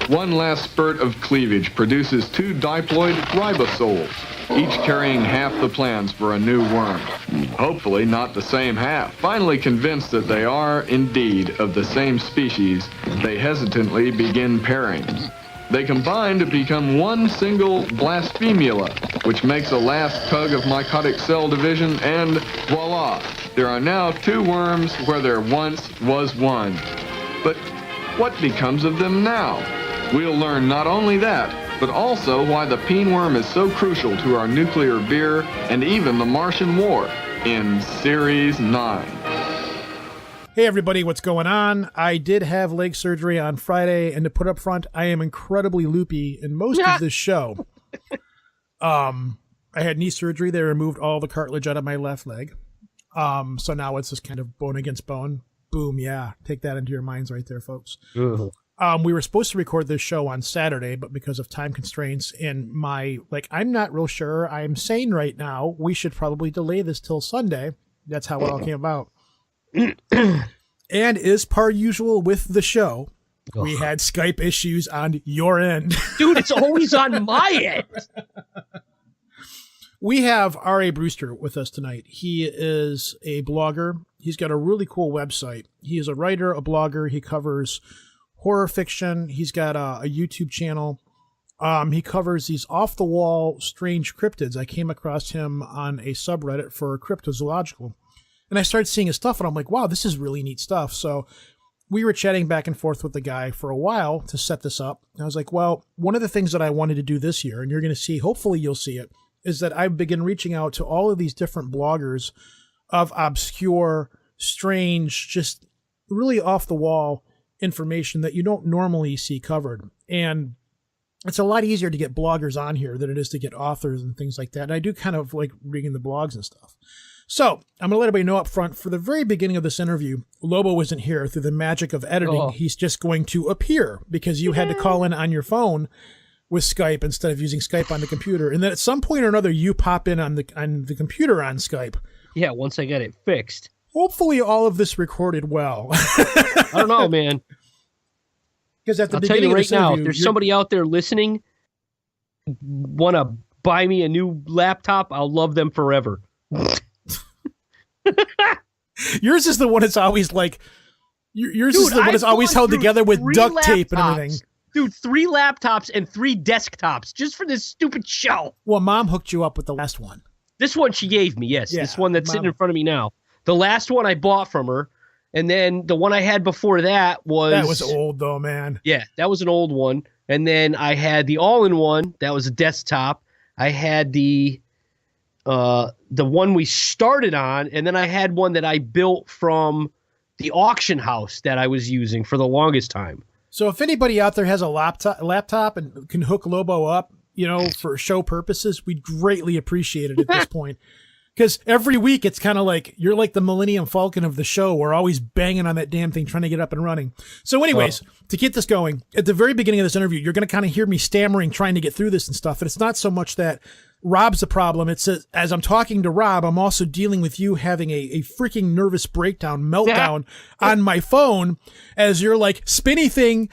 One last spurt of cleavage produces 2 diploid ribosoles, each carrying half the plans for a new worm. Hopefully not the same half. Finally convinced that they are, indeed, of the same species, they hesitantly begin pairing. They combine to become one single blasphemula, which makes a last tug of mycotic cell division, and voila, there are now 2 worms where there once was one. But what becomes of them now? We'll learn not only that, but also why the peen worm is so crucial to our nuclear beer and even the Martian War in Series 9. Hey everybody, what's going on? I did have leg surgery on Friday, and to put up front, I am incredibly loopy in most of this show. I had knee surgery. They removed all the cartilage out of my left leg. So now it's just kind of bone against bone. Boom, yeah. Take that into your minds right there, folks. We were supposed to record this show on Saturday, but because of time constraints and I'm not real sure I'm sane right now. We should probably delay this till Sunday. That's how it all came about. And as per usual with the show, we had Skype issues on your end. Dude, it's always on my end. We have R.A. Brewster with us tonight. He is a blogger. He's got a really cool website. He is a writer, a blogger. He covers horror fiction. He's got a YouTube channel. He covers these off-the-wall strange cryptids. I came across him on a subreddit for cryptozoological. And I started seeing his stuff, and I'm like, wow, this is really neat stuff. So we were chatting back and forth with the guy for a while to set this up. And I was like, well, one of the things that I wanted to do this year, and you're going to see, hopefully you'll see it, is that I've begun reaching out to all of these different bloggers of obscure, strange, just really off-the-wall information that you don't normally see covered. And it's a lot easier to get bloggers on here than it is to get authors and things like that. And I do kind of like reading the blogs and stuff. So I'm going to let everybody know up front, for the very beginning of this interview, Lobo isn't here. Through the magic of editing, he's just going to appear because you had to call in on your phone with Skype instead of using Skype on the computer. And then at some point or another, you pop in on the computer on Skype. Yeah, once I get it fixed. Hopefully all of this recorded well. I don't know, man. Because at the I'll tell beginning you of right this now, interview, if there's somebody out there listening, want to buy me a new laptop, I'll love them forever. Yours is the one that's always like, yours is the one that's always held together with duct tape and everything. Dude, 3 laptops and 3 desktops just for this stupid show. Well, Mom hooked you up with the last one. This one she gave me, yes. Yeah, this one that's sitting in front of me now. The last one I bought from her, and then the one I had before that was... That was old, though, man. Yeah, that was an old one. And then I had the all-in-one. That was a desktop. I had the one we started on, and then I had one that I built from the auction house that I was using for the longest time. So if anybody out there has a laptop and can hook Lobo up, for show purposes, we'd greatly appreciate it at this point. Because every week it's kind of like, you're like the Millennium Falcon of the show. We're always banging on that damn thing, trying to get up and running. So anyways, to get this going, at the very beginning of this interview, you're going to kind of hear me stammering, trying to get through this and stuff. And it's not so much that Rob's the problem. It's as I'm talking to Rob, I'm also dealing with you having a freaking nervous meltdown on my phone as you're like, spinny thing,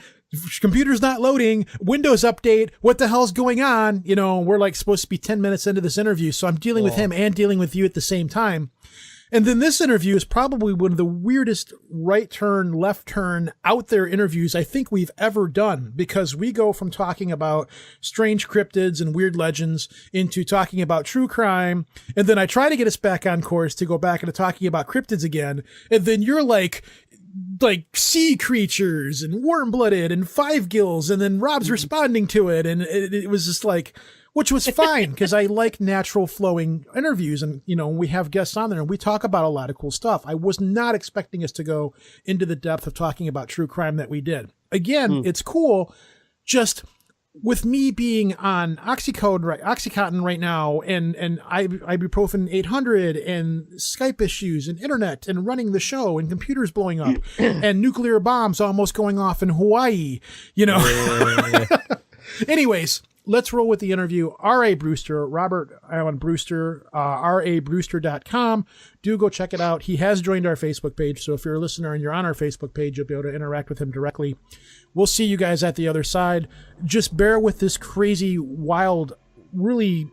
computer's not loading, Windows update, what the hell's going on? We're like supposed to be 10 minutes into this interview. So I'm dealing with him and dealing with you at the same time. And then this interview is probably one of the weirdest right turn, left turn out there interviews I think we've ever done, because we go from talking about strange cryptids and weird legends into talking about true crime. And then I try to get us back on course to go back into talking about cryptids again. And then you're like sea creatures and warm-blooded and 5 gills. And then Rob's responding to it. And it was just like, which was fine because I like natural flowing interviews, and we have guests on there and we talk about a lot of cool stuff. I was not expecting us to go into the depth of talking about true crime that we did. Again, it's cool. Just with me being on Oxycontin right now, and ibuprofen 800, and Skype issues, and internet, and running the show, and computers blowing up, and nuclear bombs almost going off in Hawaii. Anyways. let's roll with the interview. R.A. Brewster, Robert Allen Brewster, rabrewster.com. Do go check it out. He has joined our Facebook page, so if you're a listener and you're on our Facebook page, you'll be able to interact with him directly. We'll see you guys at the other side. Just bear with this crazy, wild, really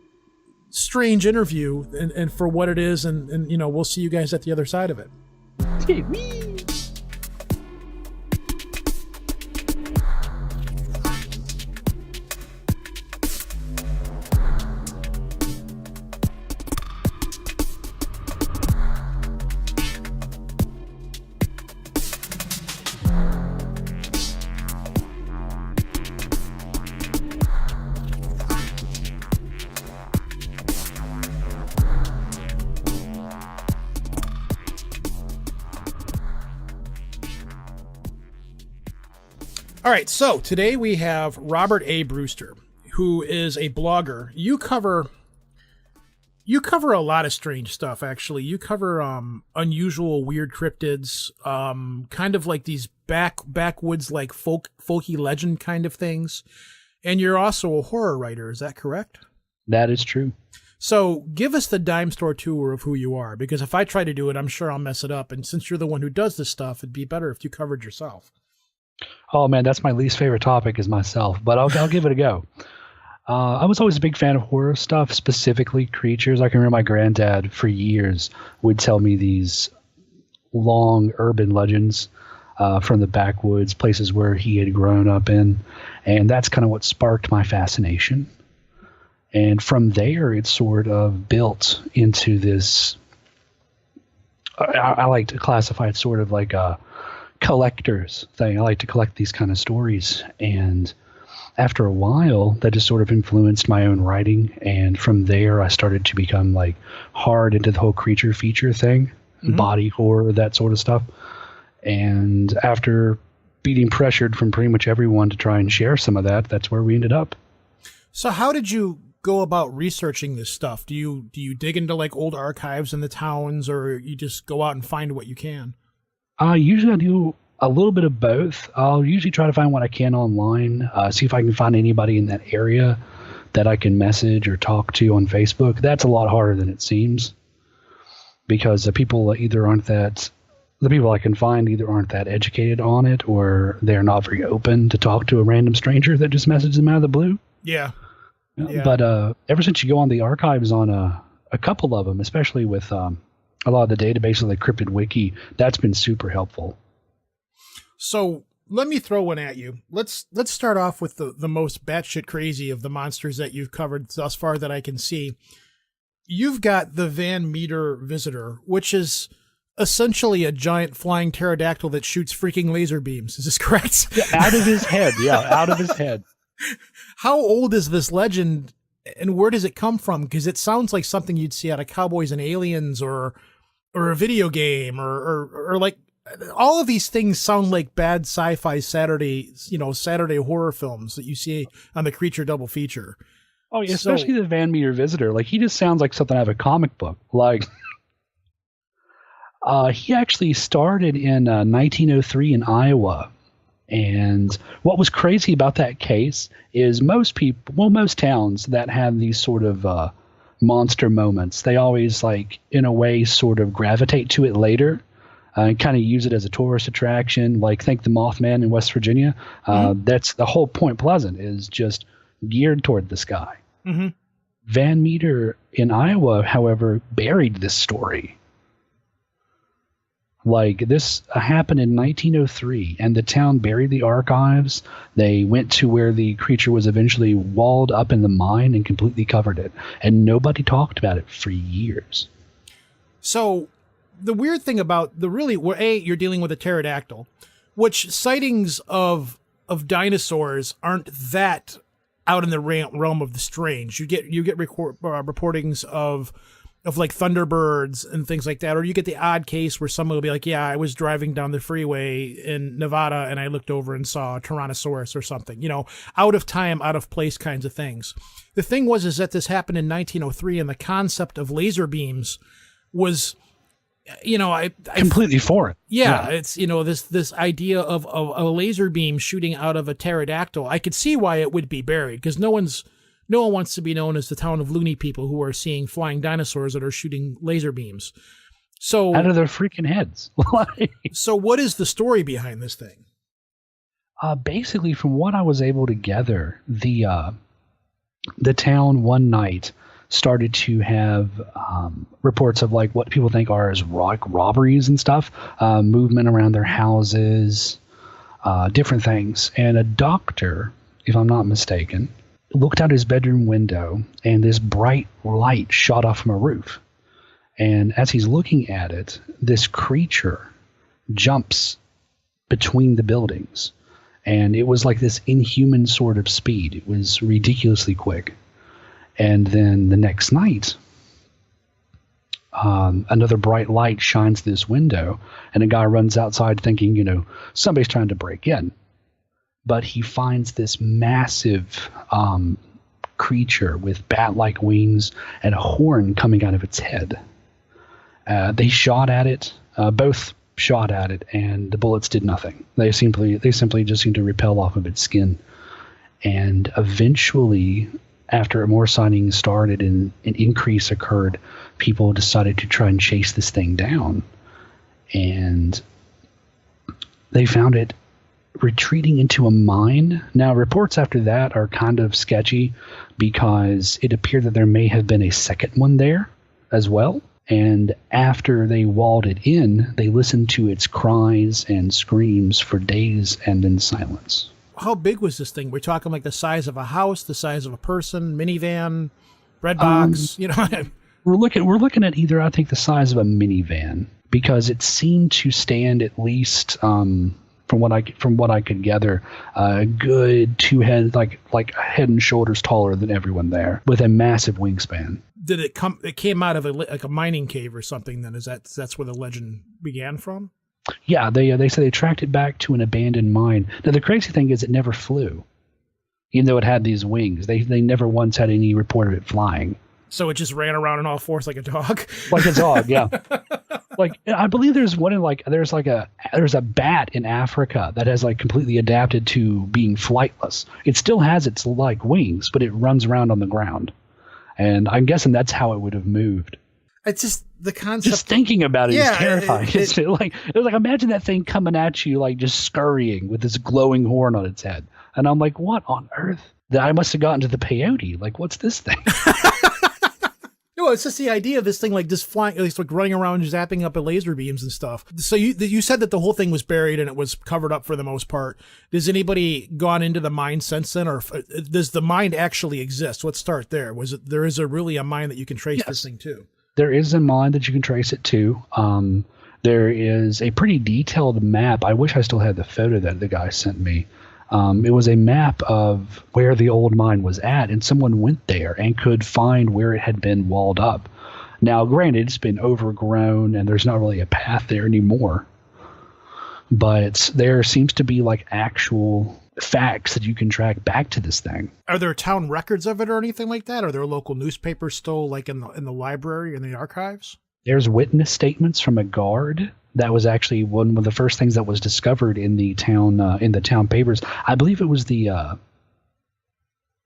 strange interview and for what it is, and we'll see you guys at the other side of it. All right, so today we have Robert A. Brewster, who is a blogger. You cover a lot of strange stuff, actually. You cover unusual, weird cryptids, kind of like these backwoods, like folky legend kind of things. And you're also a horror writer. Is that correct? That is true. So give us the dime store tour of who you are, because if I try to do it, I'm sure I'll mess it up. And since you're the one who does this stuff, it'd be better if you covered yourself. Oh man, that's my least favorite topic is myself, but I'll give it a go. I was always a big fan of horror stuff, specifically creatures. I can remember my granddad for years would tell me these long urban legends from the backwoods, places where he had grown up in, and that's kind of what sparked my fascination. And from there, it sort of built into this. I like to classify it sort of like a collector's thing. I like to collect these kind of stories, and after a while that just sort of influenced my own writing, and from there I started to become like hard into the whole creature feature thing, body horror, that sort of stuff. And after being pressured from pretty much everyone to try and share some of that, that's where we ended up. So how did you go about researching this stuff? Do you dig into like old archives in the towns, or you just go out and find what you can? Usually I do a little bit of both. I'll usually try to find what I can online, see if I can find anybody in that area that I can message or talk to on Facebook. That's a lot harder than it seems, because the people I can find either aren't that educated on it, or they're not very open to talk to a random stranger that just messages them out of the blue. Yeah. But ever since you go on the archives on a couple of them, especially with a lot of the databases like Cryptid Wiki, that's been super helpful. So let me throw one at you. Let's start off with the most batshit crazy of the monsters that you've covered thus far that I can see. You've got the Van Meter Visitor, which is essentially a giant flying pterodactyl that shoots freaking laser beams. Is this correct? Yeah, out of his head. Yeah, out of his head. How old is this legend, and where does it come from? Because it sounds like something you'd see out of Cowboys and Aliens, or a video game, or like all of these things sound like bad sci-fi Saturday horror films that you see on the Creature double feature. Oh, yeah, especially the Van Meter Visitor. Like, he just sounds like something out of a comic book. Like, he actually started in 1903 in Iowa. And what was crazy about that case is most towns that have these sort of monster moments, they always, like, in a way, sort of gravitate to it later and kind of use it as a tourist attraction. Like, think the Mothman in West Virginia. That's the whole Point Pleasant is just geared toward this guy. Mm-hmm. Van Meter in Iowa, however, buried this story. Like, this happened in 1903, and the town buried the archives. They went to where the creature was eventually walled up in the mine and completely covered it. And nobody talked about it for years. So the weird thing about you're dealing with a pterodactyl, which sightings of dinosaurs aren't that out in the realm of the strange. You get reportings of like Thunderbirds and things like that, or you get the odd case where someone will be like, yeah, I was driving down the freeway in Nevada and I looked over and saw a Tyrannosaurus or something, out of time, out of place kinds of things. The thing is that this happened in 1903, and the concept of laser beams was, completely foreign. Yeah. It's, this idea of a laser beam shooting out of a pterodactyl. I could see why it would be buried, because no one's no one wants to be known as the town of loony people who are seeing flying dinosaurs that are shooting laser beams. So out of their freaking heads. So what is the story behind this thing? Basically, from what I was able to gather, the town one night started to have reports of like what people think are as robberies and stuff, movement around their houses, different things. And a doctor, if I'm not mistaken, looked out his bedroom window and this bright light shot off from a roof. And as he's looking at it, this creature jumps between the buildings. And it was like this inhuman sort of speed. It was ridiculously quick. And then the next night, another bright light shines through this window, and a guy runs outside thinking, you know, somebody's trying to break in. But he finds this massive creature with bat-like wings and a horn coming out of its head. They shot at it, both shot at it, and the bullets did nothing. They simply just seemed to repel off of its skin. And eventually, after more sightings started and an increase occurred, people decided to try and chase this thing down. And they found it retreating into a mine. Now, reports after that are kind of sketchy because it appeared that there may have been a second one there as well. And after they walled it in, they listened to its cries and screams for days and in silence. How big was this thing? We're talking like the size of a house, the size of a person, minivan, bread box, you know? We're looking at either, I think, the size of a minivan, because it seemed to stand at least, from what I could gather, a good like head and shoulders taller than everyone there, with a massive wingspan. Did it come? It came out of a mining cave or something. Then that's where the legend began from? Yeah, they say they tracked it back to an abandoned mine. Now the crazy thing is, it never flew, even though it had these wings. They never once had any report of it flying. So it just ran around on all fours like a dog. Like a dog, yeah. Like, I believe there's one in there's a bat in Africa that has like completely adapted to being flightless. It still has its like wings, but it runs around on the ground. And I'm guessing that's how it would have moved. It's just the concept. Just thinking about it is terrifying. It was like, imagine that thing coming at you, like just scurrying with this glowing horn on its head. And I'm like, what on earth? I must have gotten to the peyote. Like, what's this thing? No, it's just the idea of this thing like just flying, it's like running around, zapping up at laser beams and stuff. So you said that the whole thing was buried and it was covered up for the most part. Does anybody gone into the mine since then, or does the mine actually exist? Let's start there. There is really a mine that you can trace this thing to? There is a mine that you can trace it to. There is a pretty detailed map. I wish I still had the photo that the guy sent me. It was a map of where the old mine was at, and someone went there and could find where it had been walled up. Now, granted, it's been overgrown and there's not really a path there anymore, but there seems to be like actual facts that you can track back to this thing. Are there town records of it or anything like that? Are there local newspapers still like in the library, in the archives? There's witness statements from a guard. That was actually one of the first things that was discovered in the town papers. I believe it was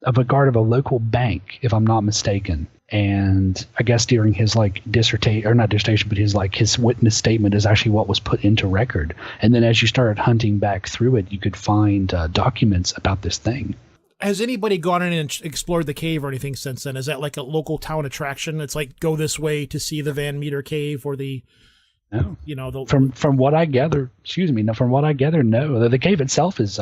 of a guard of a local bank, if I'm not mistaken. And I guess during his his witness statement is actually what was put into record. And then as you started hunting back through it, you could find documents about this thing. Has anybody gone in and explored the cave or anything since then? Is that like a local town attraction? It's like go this way to see the Van Meter Cave or the... No. From what I gather, no. The cave itself is,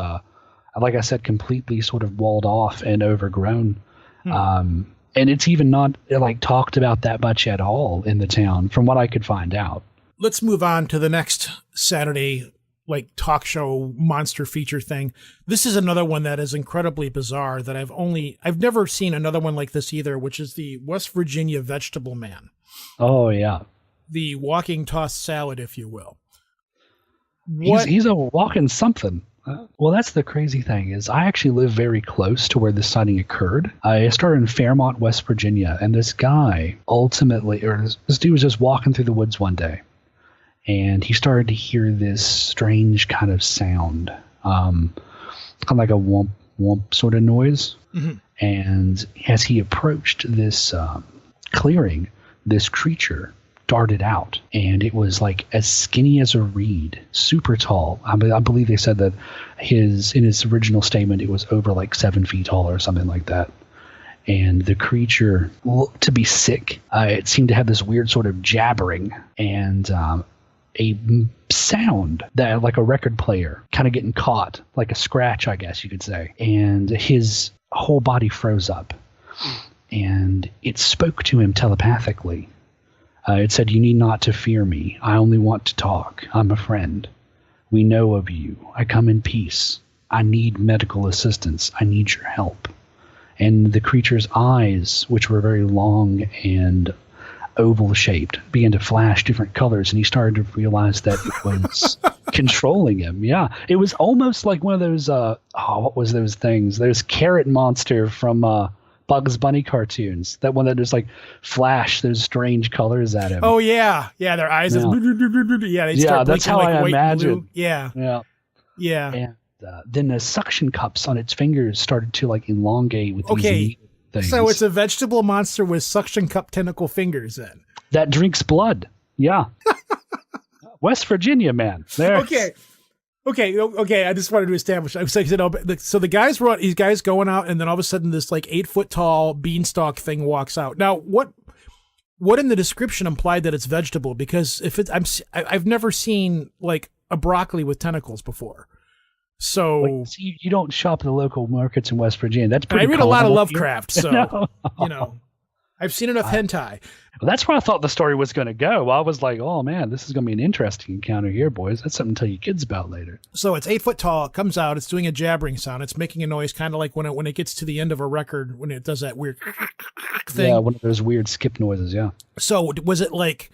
like I said, completely sort of walled off and overgrown. And it's even not like talked about that much at all in the town, from what I could find out. Let's move on to the next Saturday, like talk show monster feature thing. This is another one that is incredibly bizarre that I've never seen another one like this either, which is the West Virginia Vegetable Man. Oh, yeah. The walking tossed salad, if you will. He's a walking something. Well, that's the crazy thing is I actually live very close to where this sighting occurred. I started in Fairmont, West Virginia, and this guy this dude was just walking through the woods one day, and he started to hear this strange kind of sound, kind of like a whomp, womp sort of noise. Mm-hmm. And as he approached this clearing, this creature darted out, and it was like as skinny as a reed, super tall. I believe they said that in his original statement, it was over like 7 feet tall or something like that. And the creature looked to be sick. It seemed to have this weird sort of jabbering and a sound that like a record player kind of getting caught, like a scratch, I guess you could say. And his whole body froze up, and it spoke to him telepathically. It said, "You need not to fear me. I only want to talk. I'm a friend. We know of you. I come in peace. I need medical assistance. I need your help." And the creature's eyes, which were very long and oval-shaped, began to flash different colors, and he started to realize that it was controlling him. Yeah, it was almost like one of those, what was those things? Those carrot monster from Bugs Bunny cartoons. That one that just like flash those strange colors at him. Oh, yeah. Yeah, their eyes. Yeah, they start that's how like I white imagine. Blue. Yeah. Yeah. Yeah. And then the suction cups on its fingers started to like elongate with these needle things. So it's a vegetable monster with suction cup tentacle fingers then. That drinks blood. Yeah. West Virginia, man. There. Okay. I just wanted to establish. I was like, so the guys were these guys going out, and then all of a sudden this like 8 foot tall beanstalk thing walks out. Now, what in the description implied that it's vegetable? Because if I've never seen like a broccoli with tentacles before. So well, you don't shop at the local markets in West Virginia. That's pretty. I read a lot of Lovecraft, so No. I've seen enough hentai. Well, that's where I thought the story was going to go. I was like, oh man, this is going to be an interesting encounter here, boys. That's something to tell your kids about later. So it's 8 foot tall. It comes out. It's doing a jabbering sound. It's making a noise, kind of like when it gets to the end of a record, when it does that weird thing. Yeah, one of those weird skip noises. Yeah. So was it like?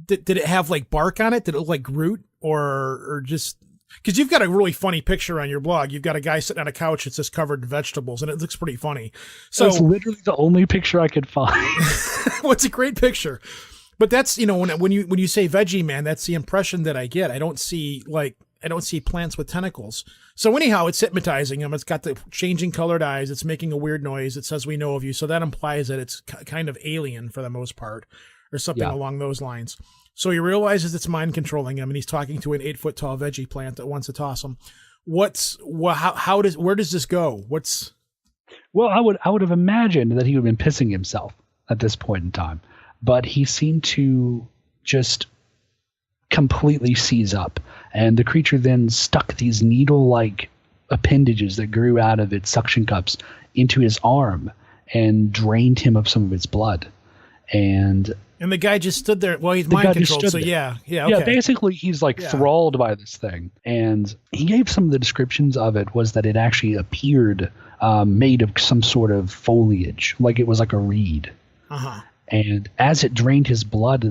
Did it have like bark on it? Did it look like Groot or just? Because you've got a really funny picture on your blog. You've got a guy sitting on a couch that's just covered in vegetables, and it looks pretty funny. So it's literally the only picture I could find. Well, it's a great picture. But that's, when you say veggie man, that's the impression that I get. I don't see plants with tentacles. So anyhow, it's hypnotizing him. It's got the changing colored eyes. It's making a weird noise. It says, "We know of you." So that implies that it's kind of alien for the most part, or something along those lines. So he realizes it's mind controlling him, and he's talking to an 8 foot tall veggie plant that wants to toss him. Where does this go? Well, I would have imagined that he would have been pissing himself at this point in time, but he seemed to just completely seize up, and the creature then stuck these needle-like appendages that grew out of its suction cups into his arm and drained him of some of its blood. And the guy just stood there. Well, he's mind controlled, so yeah. Okay. Yeah, basically he's like thralled by this thing. And he gave some of the descriptions of it was that it actually appeared made of some sort of foliage, like it was like a reed. Uh-huh. And as it drained his blood,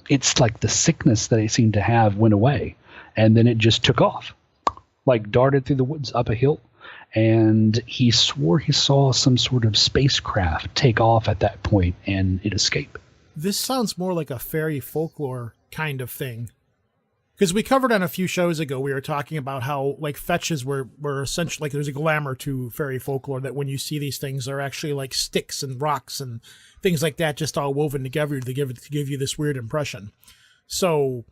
it's like the sickness that it seemed to have went away. And then it just took off, like darted through the woods up a hill. And he swore he saw some sort of spacecraft take off at that point, and it escaped. This sounds more like a fairy folklore kind of thing. Because we covered on a few shows ago, we were talking about how like fetches were essentially like there's a glamour to fairy folklore, that when you see these things, they're actually like sticks and rocks and things like that, just all woven together to give you this weird impression. So,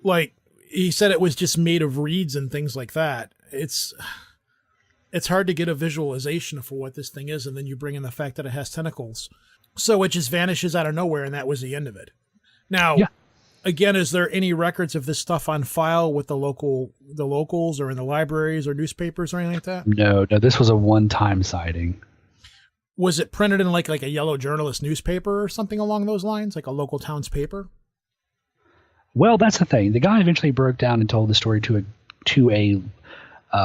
like he said, it was just made of reeds and things like that. It's hard to get a visualization for what this thing is, and then you bring in the fact that it has tentacles. So it just vanishes out of nowhere, and that was the end of it. Now, again, is there any records of this stuff on file with the locals or in the libraries or newspapers or anything like that? No, this was a one-time sighting. Was it printed in like a yellow journalist newspaper or something along those lines, like a local town's paper? Well, that's the thing. The guy eventually broke down and told the story to a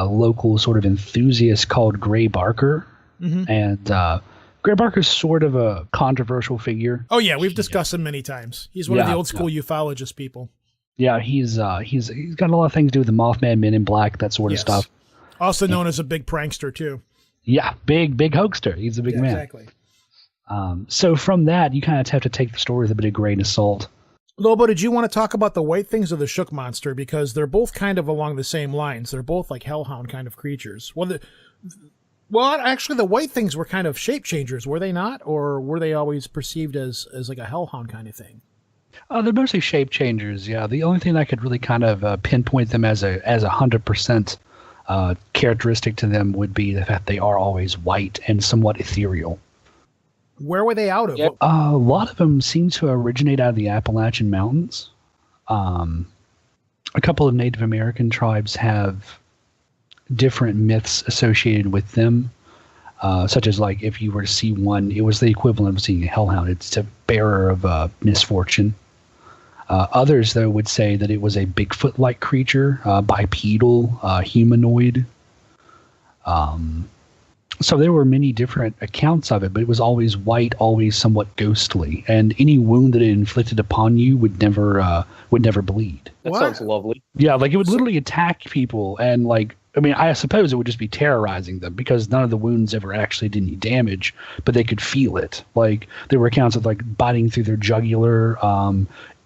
local sort of enthusiast called Gray Barker. Mm-hmm. And Gray Barker's sort of a controversial figure. Oh yeah, we've discussed him many times. He's one of the old school ufologist people. Yeah, he's got a lot of things to do with the Mothman, Men in Black, that sort of stuff. Also known as a big prankster too. Yeah, big hoaxer. He's a big man. Exactly. So from that, you kind of have to take the story with a bit of grain of salt. Lobo, did you want to talk about the white things or the shook monster? Because they're both kind of along the same lines. They're both like hellhound kind of creatures. Well, actually, the white things were kind of shape changers, were they not? Or were they always perceived as like a hellhound kind of thing? They're mostly shape changers. Yeah, the only thing I could really kind of pinpoint them as 100% characteristic to them would be the fact they are always white and somewhat ethereal. Where were they out of? Yep. A lot of them seem to originate out of the Appalachian Mountains. A couple of Native American tribes have different myths associated with them, such as like if you were to see one, it was the equivalent of seeing a hellhound. It's a bearer of misfortune. Others, though, would say that it was a Bigfoot-like creature, bipedal, humanoid. So there were many different accounts of it, but it was always white, always somewhat ghostly, and any wound that it inflicted upon you would never bleed. That What? sounds lovely. Yeah, like it would literally attack people, and like, I mean, I suppose it would just be terrorizing them because none of the wounds ever actually did any damage, but they could feel it. Like there were accounts of like biting through their jugular,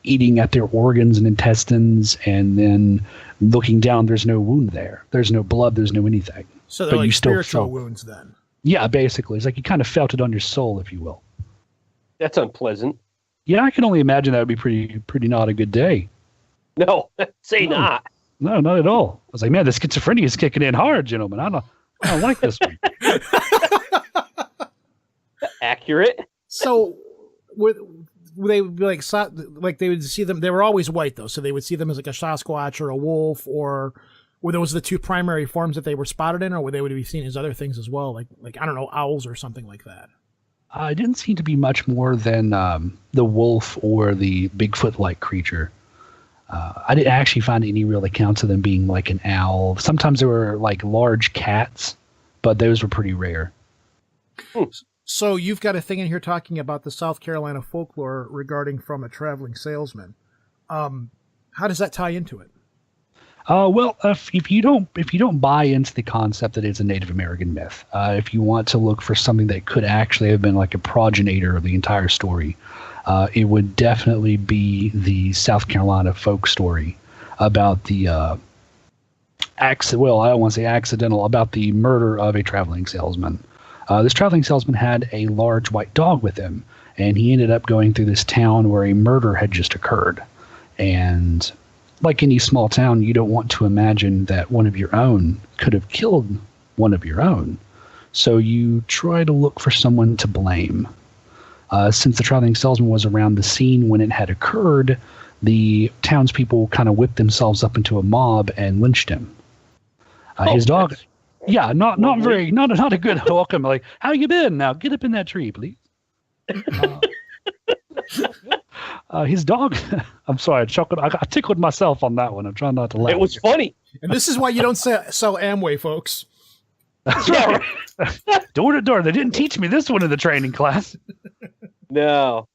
eating at their organs and intestines, and then looking down, there's no wound there. There's no blood, there's no anything. So they're But you like still spiritual felt- wounds then. Yeah, basically. It's like you kind of felt it on your soul, if you will. That's unpleasant. Yeah, I can only imagine that would be pretty not a good day. No, say No. not. No, not at all. I was like, man, this schizophrenia is kicking in hard, gentlemen. I don't like this one. Accurate. So would they be like they would see them? They were always white though, so they would see them as like a Sasquatch or a wolf, or were those the two primary forms that they were spotted in, or would they be seen as other things as well, like I don't know, owls or something like that? It didn't seem to be much more than the wolf or the Bigfoot-like creature. I didn't actually find any real accounts of them being like an owl. Sometimes there were like large cats, but those were pretty rare. So you've got a thing in here talking about the South Carolina folklore regarding from a traveling salesman. How does that tie into it? Well, if you don't buy into the concept that it's a Native American myth, if you want to look for something that could actually have been like a progenitor of the entire story, it would definitely be the South Carolina folk story about the I don't want to say accidental, about the murder of a traveling salesman. This traveling salesman had a large white dog with him, and he ended up going through this town where a murder had just occurred. And like any small town, you don't want to imagine that one of your own could have killed one of your own. So you try to look for someone to blame. Since the traveling salesman was around the scene when it had occurred, the townspeople kind of whipped themselves up into a mob and lynched him. His dog, that's- not a good welcome. Like, how you been? Now get up in that tree, please. His dog. I'm sorry, I tickled myself on that one. I'm trying not to laugh. It was funny. And this is why you don't sell Amway, folks. That's Yeah, right. Door to door. They didn't teach me this one in the training class. No.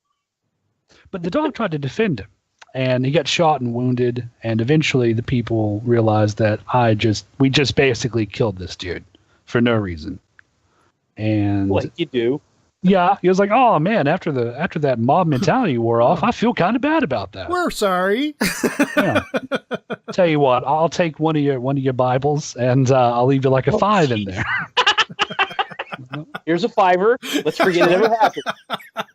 But the dog tried to defend him, and he got shot and wounded. And eventually, the people realized that we just basically killed this dude for no reason. And Like you do. yeah, he was like, "Oh man, after that mob mentality wore off, I feel kind of bad about that." We're sorry. Yeah. Tell you what, I'll take one of your Bibles, and I'll leave you like a 5 in there. Here's a $5. Let's forget it ever happened.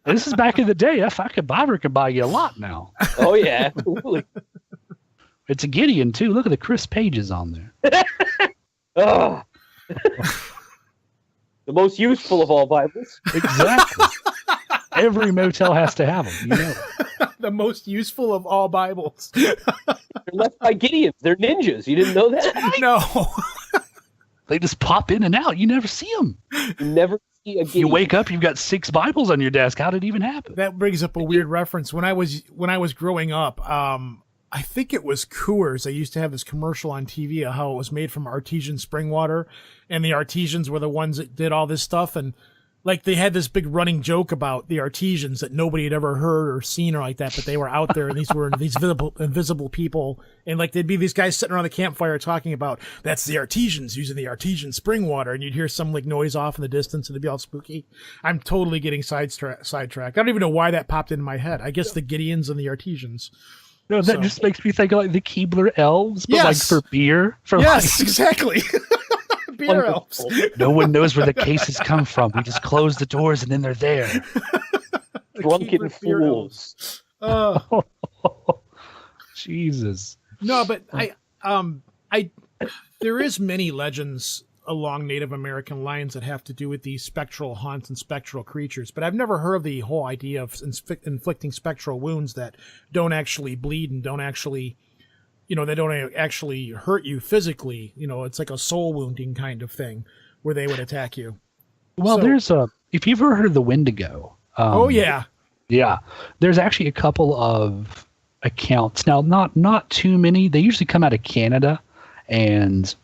This is back in the day. If I could buy you a lot now. Oh yeah, absolutely. It's a Gideon too. Look at the crisp pages on there. Ugh. The most useful of all Bibles. Exactly. Every motel has to have them. You know. The most useful of all Bibles. They're left by Gideons. They're ninjas. You didn't know that? No. They just pop in and out. You never see them. You never see a Gideon. You wake up, you've got 6 Bibles on your desk. How did it even happen? That brings up a weird reference. When I was growing up, I think it was Coors. They used to have this commercial on TV of how it was made from artesian spring water, and the artisans were the ones that did all this stuff. And Like they had this big running joke about the artisans that nobody had ever heard or seen or like that, but they were out there and these were these invisible people. And like there'd be these guys sitting around the campfire talking about that's the artisans using the artesian spring water. And you'd hear some like noise off in the distance and it'd be all spooky. I'm totally getting sidetracked. I don't even know why that popped into my head. I guess the Gideons and the artisans. No, that just makes me think of like the Keebler elves, but like for beer. Yes, exactly. Beer elves. No one knows where the cases come from. We just close the doors and then they're there. Drunken fools. Jesus. No, but there is many legends along Native American lines that have to do with these spectral haunts and spectral creatures, but I've never heard of the whole idea of inflicting spectral wounds that don't actually bleed and don't actually, they don't actually hurt you physically. It's like a soul wounding kind of thing where they would attack you. Well, if you've ever heard of the Wendigo. Oh, yeah. Yeah. There's actually a couple of accounts. Now, not too many. They usually come out of Canada, and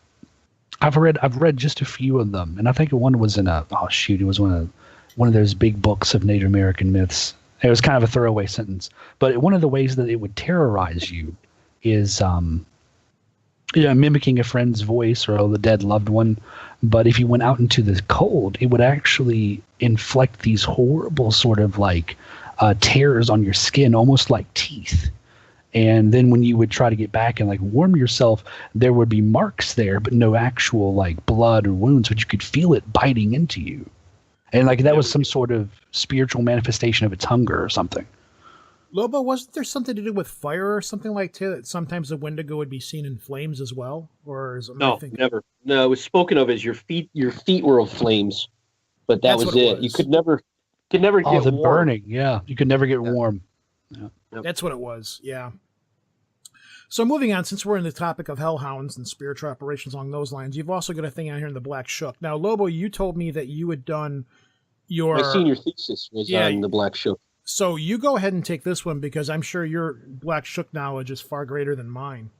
I've read just a few of them. And I think one was it was one of those big books of Native American myths. It was kind of a throwaway sentence. But one of the ways that it would terrorize you is mimicking a friend's voice or the dead loved one. But if you went out into the cold, it would actually inflict these horrible sort of like tears on your skin, almost like teeth. And then when you would try to get back and like warm yourself, there would be marks there, but no actual like blood or wounds, but you could feel it biting into you. And like that was some sort of spiritual manifestation of its hunger or something. Lobo, wasn't there something to do with fire or something like that? Sometimes the Wendigo would be seen in flames as well, or is it never. No, it was spoken of as your feet were of flames, but that was it. You could never get warm. Burning. Yeah, you could never get warm. Yeah. Yep. That's what it was. Yeah. So moving on, since we're in the topic of hellhounds and spiritual operations along those lines, you've also got a thing out here in the Black Shook. Now, Lobo, you told me that you had done my senior thesis was on the Black Shook. So you go ahead and take this one because I'm sure your Black Shook knowledge is far greater than mine.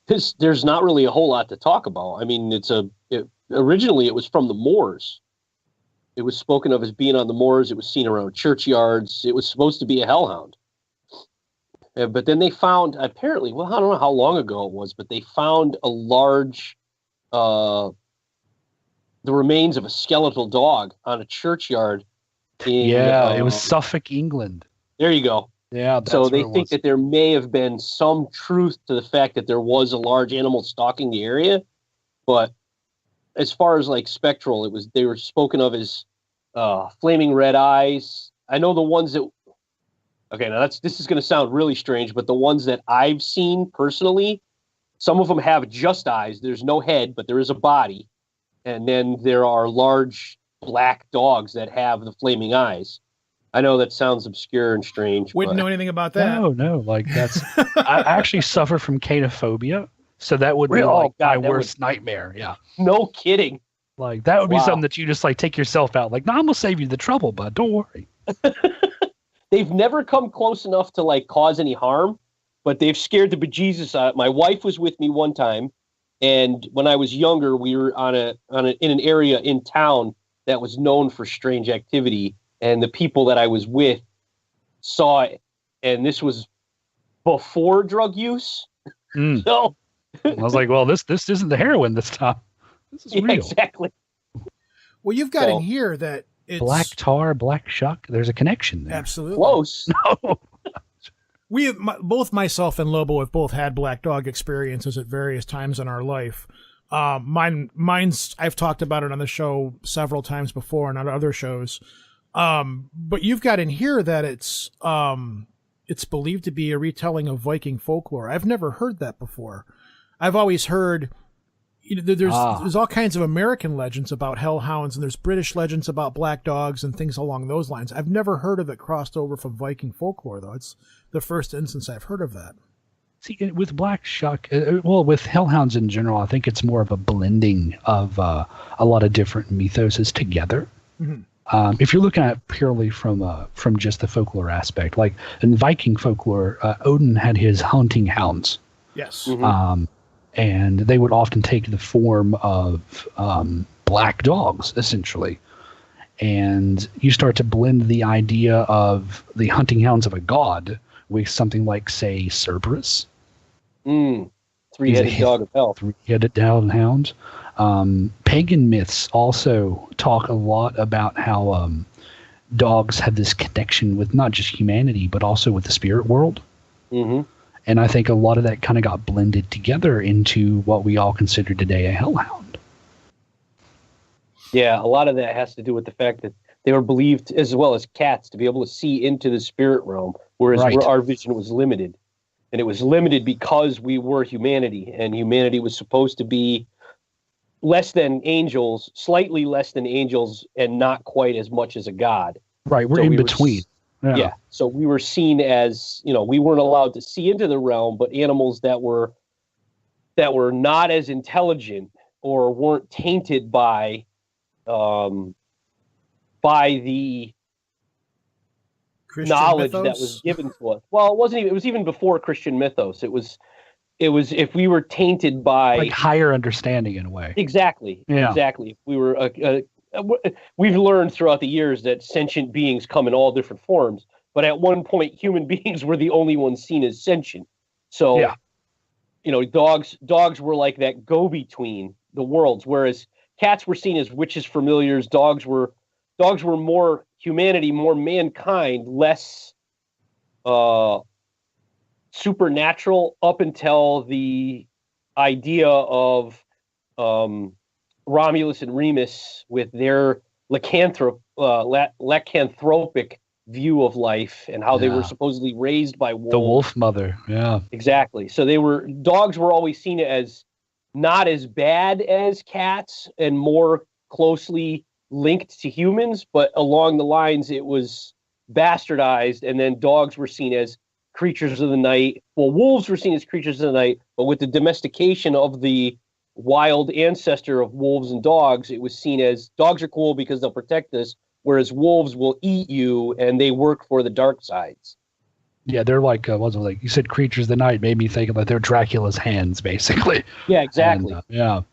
There's not really a whole lot to talk about. I mean, originally it was from the moors. It was spoken of as being on the moors. It was seen around churchyards. It was supposed to be a hellhound. But then they found, apparently, I don't know how long ago it was, but they found a large, the remains of a skeletal dog on a churchyard. It was Suffolk, England. There you go. Yeah. So they think that there may have been some truth to the fact that there was a large animal stalking the area. But as far as like spectral, they were spoken of as flaming red eyes. I know the ones that. Okay, now this is going to sound really strange, but the ones that I've seen personally, some of them have just eyes. There's no head, but there is a body. And then there are large black dogs that have the flaming eyes. I know that sounds obscure and strange. Wouldn't know anything about that. No, like that's. I actually suffer from canophobia, so that would be my worst nightmare. Yeah. No kidding. Like that would be something that you just like take yourself out. Like, no, I'm gonna save you the trouble, bud. Don't worry. They've never come close enough to like cause any harm, but they've scared the bejesus out. My wife was with me one time, and when I was younger, we were in an area in town that was known for strange activity, and the people that I was with saw it, and this was before drug use. So I was like, well, this isn't the heroin this time. This is real. Exactly. Well, you've got in here that it's black tar, black shuck. There's a connection there. Absolutely. Close. No. We have, both myself and Lobo have both had black dog experiences at various times in our life. Mine's I've talked about it on the show several times before and on other shows. But you've got in here that it's believed to be a retelling of Viking folklore. I've never heard that before. I've always heard there's all kinds of American legends about hellhounds, and there's British legends about black dogs and things along those lines. I've never heard of it crossed over from Viking folklore, though. It's the first instance I've heard of that. See, with black shuck, with hellhounds in general, I think it's more of a blending of a lot of different mythoses together. Mm-hmm. If you're looking at it purely from just the folklore aspect, like in Viking folklore, Odin had his hunting hounds. Yes. Mm-hmm. And they would often take the form of black dogs, essentially. And you start to blend the idea of the hunting hounds of a god with something like, say, Cerberus. Three-headed dog of hell. Three-headed hound. Pagan myths also talk a lot about how dogs have this connection with not just humanity, but also with the spirit world. Mm-hmm. And I think a lot of that kind of got blended together into what we all consider today a hellhound. Yeah, a lot of that has to do with the fact that they were believed, as well as cats, to be able to see into the spirit realm, whereas our vision was limited. And it was limited because we were humanity, and humanity was supposed to be less than angels, slightly less than angels, and not quite as much as a god. Right, we're in between. Yeah, so we were seen as, we weren't allowed to see into the realm, but animals that were not as intelligent or weren't tainted by the Christian knowledge mythos? that was given to us. Well, it was even before Christian mythos. It was if we were tainted by like higher understanding in a way. Exactly. Yeah. Exactly. If we were we've learned throughout the years that sentient beings come in all different forms, but at one point human beings were the only ones seen as sentient. So dogs were like that go-between the worlds, whereas cats were seen as witches, familiars. Dogs were more humanity, more mankind, less supernatural, up until the idea of Romulus and Remus with their lycanthropic view of life and how they were supposedly raised by wolves. The wolf mother, yeah. Exactly. So dogs were always seen as not as bad as cats and more closely linked to humans, but along the lines it was bastardized, and then dogs were seen as creatures of the night. Well, wolves were seen as creatures of the night, but with the domestication of the wild ancestor of wolves and dogs, it was seen as dogs are cool because they'll protect us, whereas wolves will eat you and they work for the dark sides. Yeah, they're like, you said creatures of the night, made me think of like they're Dracula's hands, basically. Yeah, exactly. And,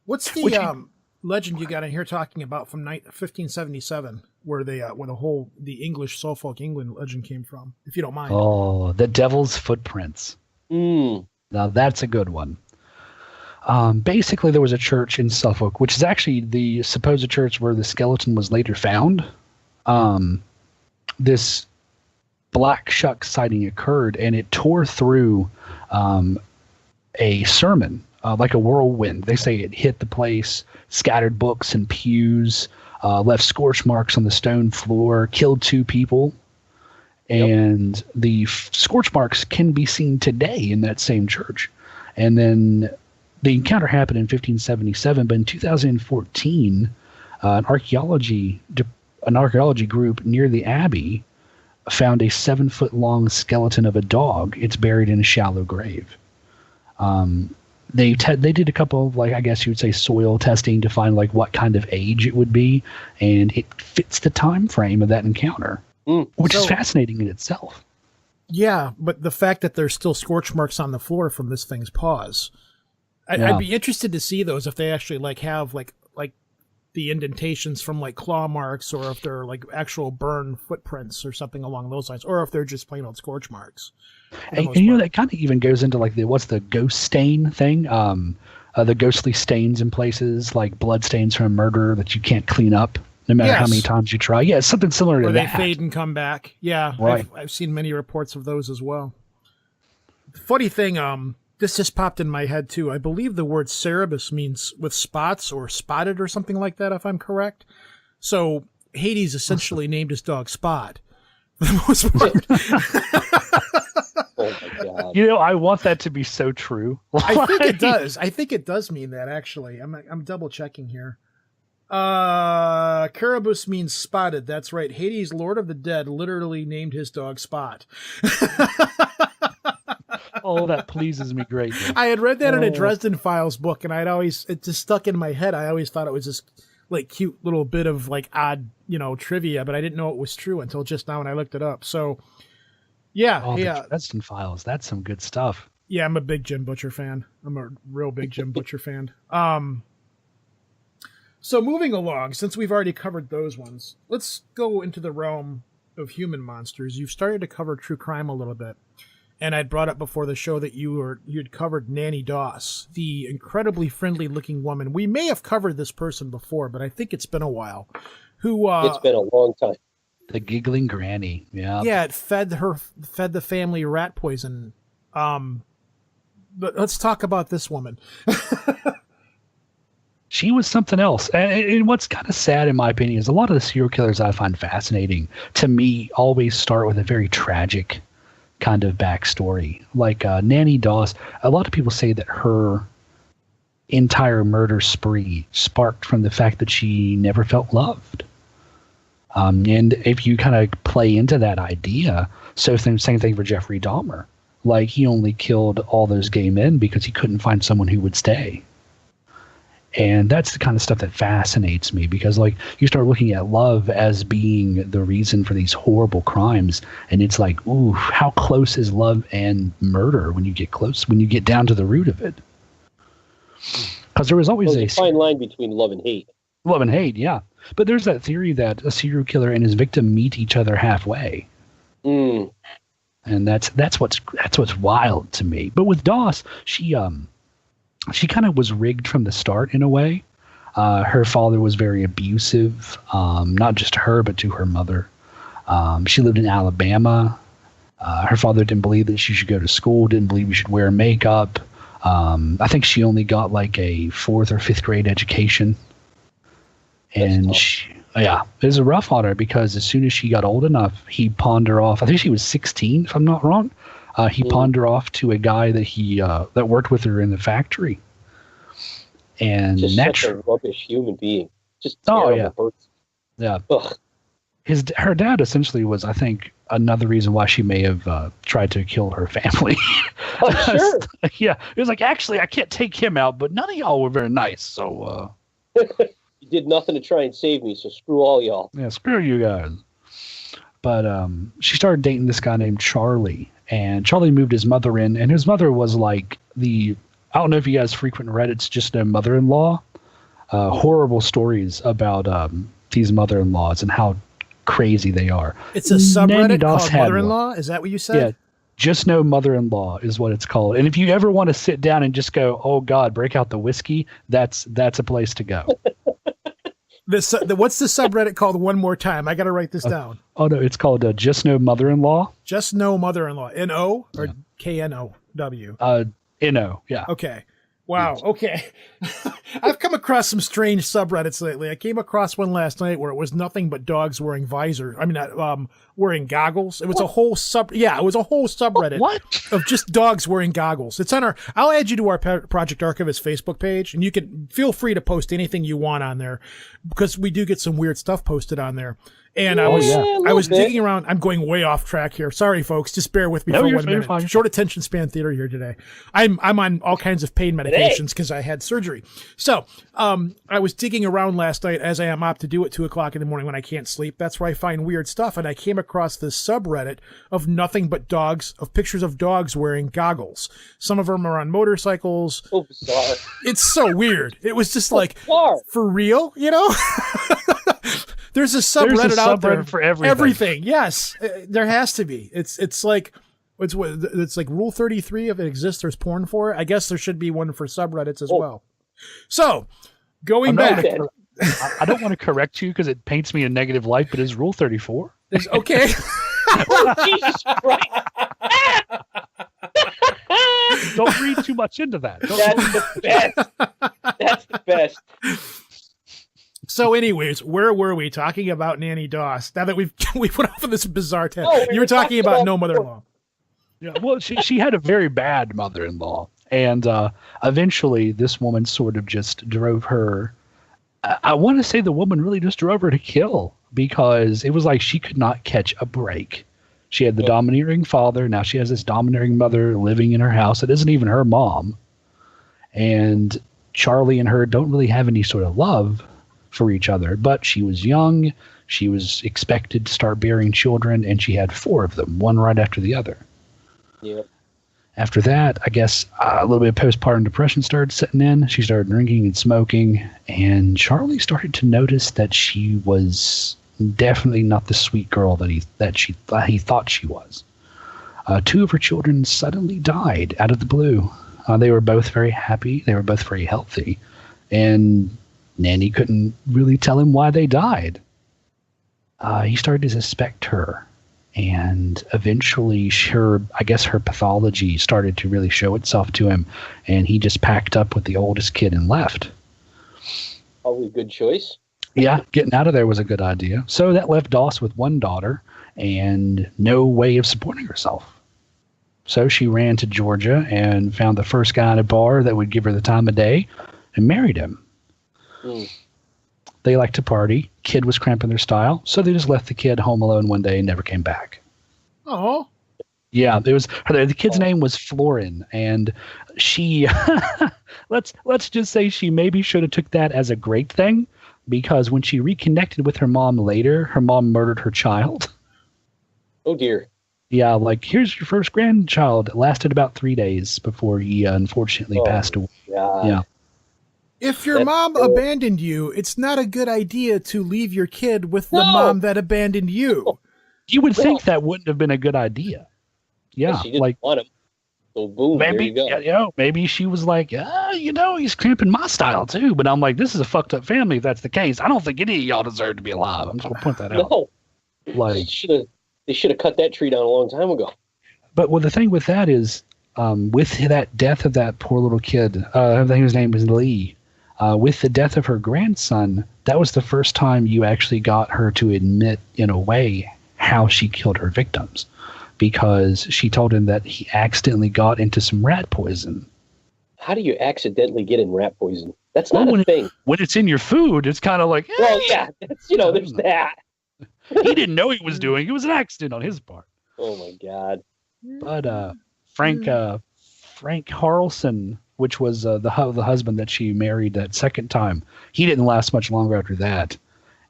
What's the legend you got in here talking about from 1577, where the English Suffolk, England legend came from, if you don't mind? Oh, the Devil's Footprints. Now that's a good one. Basically, there was a church in Suffolk, which is actually the supposed church where the skeleton was later found. This black shuck sighting occurred, and it tore through a sermon like a whirlwind. They say it hit the place, scattered books and pews, left scorch marks on the stone floor, killed 2 people. And the scorch marks can be seen today in that same church. And then the encounter happened in 1577, but in 2014, an archaeology group near the abbey found a 7-foot-long skeleton of a dog. It's buried in a shallow grave. They did a couple of, I guess you would say, soil testing to find what kind of age it would be, and it fits the time frame of that encounter, which is fascinating in itself. Yeah, but the fact that there's still scorch marks on the floor from this thing's paws, I'd be interested to see those if they actually have the indentations from claw marks, or if they're actual burn footprints or something along those lines, or if they're just plain old scorch marks. And that kind of even goes into what's the ghost stain thing? The ghostly stains in places, like blood stains from a murder that you can't clean up no matter how many times you try. Yeah, it's something similar to that. Or they fade and come back. Yeah, right. I've seen many reports of those as well. The funny thing, this just popped in my head too. I believe the word Cerberus means with spots or spotted or something like that, if I'm correct. So Hades essentially named his dog Spot for the most part. Oh my God. I want that to be so true. I think it does. I think it does mean that, actually. I'm double checking here. Carabus means spotted. That's right. Hades, Lord of the Dead, literally named his dog Spot. Oh, that pleases me greatly. I had read that in a Dresden Files book, and it just stuck in my head. I always thought it was this cute little bit of odd, trivia, but I didn't know it was true until just now when I looked it up. So, yeah. The Dresden Files. That's some good stuff. Yeah, I'm a big Jim Butcher fan. I'm a real big Jim Butcher fan. So moving along, since we've already covered those ones, let's go into the realm of human monsters. You've started to cover true crime a little bit. And I'd brought up before the show that you'd covered Nanny Doss, the incredibly friendly-looking woman. We may have covered this person before, but I think it's been a while. It's been a long time. The giggling granny, yeah. Yeah, it fed the family rat poison. But let's talk about this woman. She was something else. And what's kind of sad, in my opinion, is a lot of the serial killers I find fascinating, to me, always start with a very tragic kind of backstory. Like Nanny Doss, a lot of people say that her entire murder spree sparked from the fact that she never felt loved. And if you kind of play into that idea, same thing for Jeffrey Dahmer. Like, he only killed all those gay men because he couldn't find someone who would stay. And that's the kind of stuff that fascinates me, because like you start looking at love as being the reason for these horrible crimes, and it's like, ooh, how close is love and murder when you get down to the root of it? Because there was always a fine line between love and hate. Love and hate, yeah. But there's that theory that a serial killer and his victim meet each other halfway. Mm. And that's what's wild to me. But with Doss, she kind of was rigged from the start in a way. Her father was very abusive, not just to her, but to her mother. She lived in Alabama. Her father didn't believe that she should go to school, didn't believe you should wear makeup. I think she only got like a 4th or 5th grade education. And it was a rough on her, because as soon as she got old enough, he pawned her off. I think she was 16, if I'm not wrong. He pawned her off to a guy that that worked with her in the factory. And just such a rubbish human being. Just terrible person. Yeah. Ugh. Her dad essentially was, I think, another reason why she may have tried to kill her family. Oh, sure. Yeah. It was like, actually, I can't take him out, but none of y'all were very nice. So you did nothing to try and save me, so screw all y'all. Yeah, screw you guys. But she started dating this guy named Charlie. And Charlie moved his mother in, and his mother was like I don't know if you guys frequent Reddit's Just No Mother-in-Law. Horrible stories about these mother-in-laws and how crazy they are. It's a subreddit called Mother-in-Law? Is that what you said? Yeah, Just No Mother-in-Law is what it's called. And if you ever want to sit down and just go, oh God, break out the whiskey, that's a place to go. What's the subreddit called one more time? I got to write this down. Oh, no, it's called Just No Mother-in-Law. Just No Mother-in-Law. N-O or K-N-O-W? N-O, yeah. Okay. Wow. Okay. I've come across some strange subreddits lately. I came across one last night where it was nothing but dogs wearing wearing goggles. It was a whole subreddit of just dogs wearing goggles. It's on I'll add you to our Project Archivist Facebook page, and you can feel free to post anything you want on there, because we do get some weird stuff posted on there. And I was digging around. I'm going way off track here. Sorry, folks. Just bear with me for 1 minute. Fine. Short attention span theater here today. I'm on all kinds of pain medications because I had surgery. So I was digging around last night, as I am apt to do at 2:00 in the morning when I can't sleep. That's where I find weird stuff. And I came across this subreddit of nothing but dogs, of pictures of dogs wearing goggles. Some of them are on motorcycles. So bizarre. It's so weird. It was just like, for real, you know? There's a subreddit out there for everything. Yes, there has to be. It's like Rule 33. If it exists, there's porn for it. I guess there should be one for subreddits as well. So going back, I don't want to correct you because it paints me in a negative light, but is Rule 34? Okay. Oh, Jesus Christ. Don't read too much into that. That's the best. So, anyways, where were we talking about Nanny Doss? Now that we went off on this bizarre tangent, you were talking about no mother-in-law. Yeah, well, she had a very bad mother-in-law, and eventually, this woman sort of just drove her. I want to say the woman really just drove her to kill, because it was like she could not catch a break. She had the domineering father. Now she has this domineering mother living in her house that isn't even her mom, and Charlie and her don't really have any sort of love for each other, but she was young, she was expected to start bearing children, and she had 4 of them, one right after the other. Yeah. After that, I guess a little bit of postpartum depression started setting in. She started drinking and smoking, and Charlie started to notice that she was definitely not the sweet girl that he thought she was. Two of her children suddenly died out of the blue. They were both very happy. They were both very healthy, and Nanny couldn't really tell him why they died. He started to suspect her. And eventually her pathology started to really show itself to him, and he just packed up with the oldest kid and left. Probably a good choice. Yeah, getting out of there was a good idea. So that left Doss with one daughter and no way of supporting herself. So she ran to Georgia and found the first guy in a bar that would give her the time of day and married him. They liked to party. Kid was cramping their style, so they just left the kid home alone one day and never came back. Oh. Yeah, the kid's name was Florin, and she let's just say she maybe should have took that as a great thing, because when she reconnected with her mom later, her mom murdered her child. Oh dear. Yeah, like, here's your first grandchild. It lasted about 3 days before he unfortunately passed away. God. Yeah. If your mom abandoned you, it's not a good idea to leave your kid with the mom that abandoned you. You would think that wouldn't have been a good idea. Yeah, she didn't want him. So boom, maybe, there you go. Maybe she was like, he's cramping my style too. But I'm like, this is a fucked up family if that's the case. I don't think any of y'all deserve to be alive. I'm just going to point that out. No. Like, they should have cut that tree down a long time ago. But the thing with that is, with that death of that poor little kid, I think his name was Lee, with the death of her grandson, that was the first time you actually got her to admit, in a way, how she killed her victims. Because she told him that he accidentally got into some rat poison. How do you accidentally get in rat poison? That's not a thing. When it's in your food, it's kind of like, well, yeah, there's that. He didn't know he was doing it. It was an accident on his part. Oh, my God. But Frank Harrelson, which was the husband that she married that second time, he didn't last much longer after that.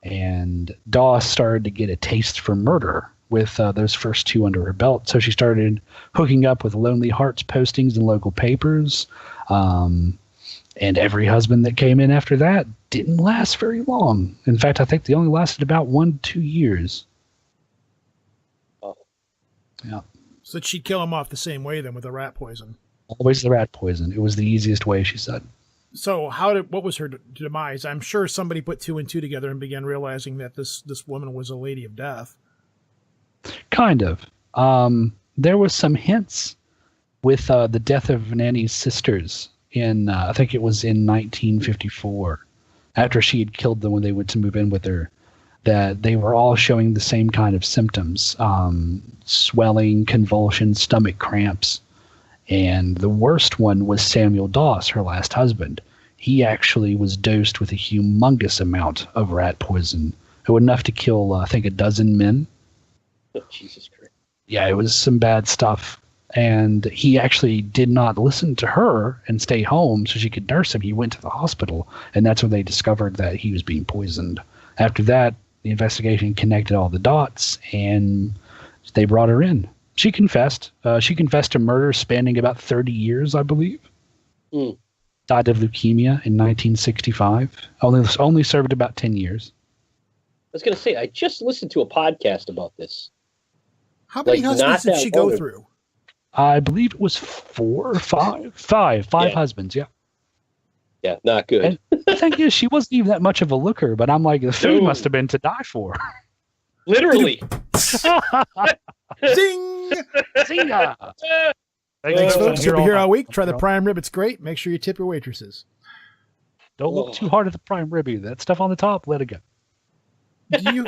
And Doss started to get a taste for murder with those first two under her belt. So she started hooking up with Lonely Hearts postings in local papers. And every husband that came in after that didn't last very long. In fact, I think they only lasted about 1 to 2 years. Oh. Yeah. So she'd kill him off the same way then, with the rat poison. Always the rat poison. It was the easiest way, she said. So what was her demise? I'm sure somebody put 2 and 2 together and began realizing that this woman was a lady of death. Kind of. There was some hints with the death of Nanny's sisters in, I think it was in 1954, after she had killed them when they went to move in with her, that they were all showing the same kind of symptoms, swelling, convulsions, stomach cramps. And the worst one was Samuel Doss, her last husband. He actually was dosed with a humongous amount of rat poison. It was enough to kill, I think, 12 men. Oh, Jesus Christ. Yeah, it was some bad stuff. And he actually did not listen to her and stay home so she could nurse him. He went to the hospital, and that's when they discovered that he was being poisoned. After that, the investigation connected all the dots, and they brought her in. She confessed. She confessed to murder spanning about 30 years, I believe. Died of leukemia in 1965. Only served about 10 years. I was going to say, I just listened to a podcast about this. How many husbands did she go through? I believe it was 4 or 5. Five husbands, yeah. Yeah, not good. And the thing is, she wasn't even that much of a looker, but I'm like, the food must have been to die for. Literally. Zing! See ya! Thanks, folks. You'll be here all week. Try the prime rib. It's great. Make sure you tip your waitresses. Don't look too hard at the prime rib either. That stuff on the top, let it go. Do you...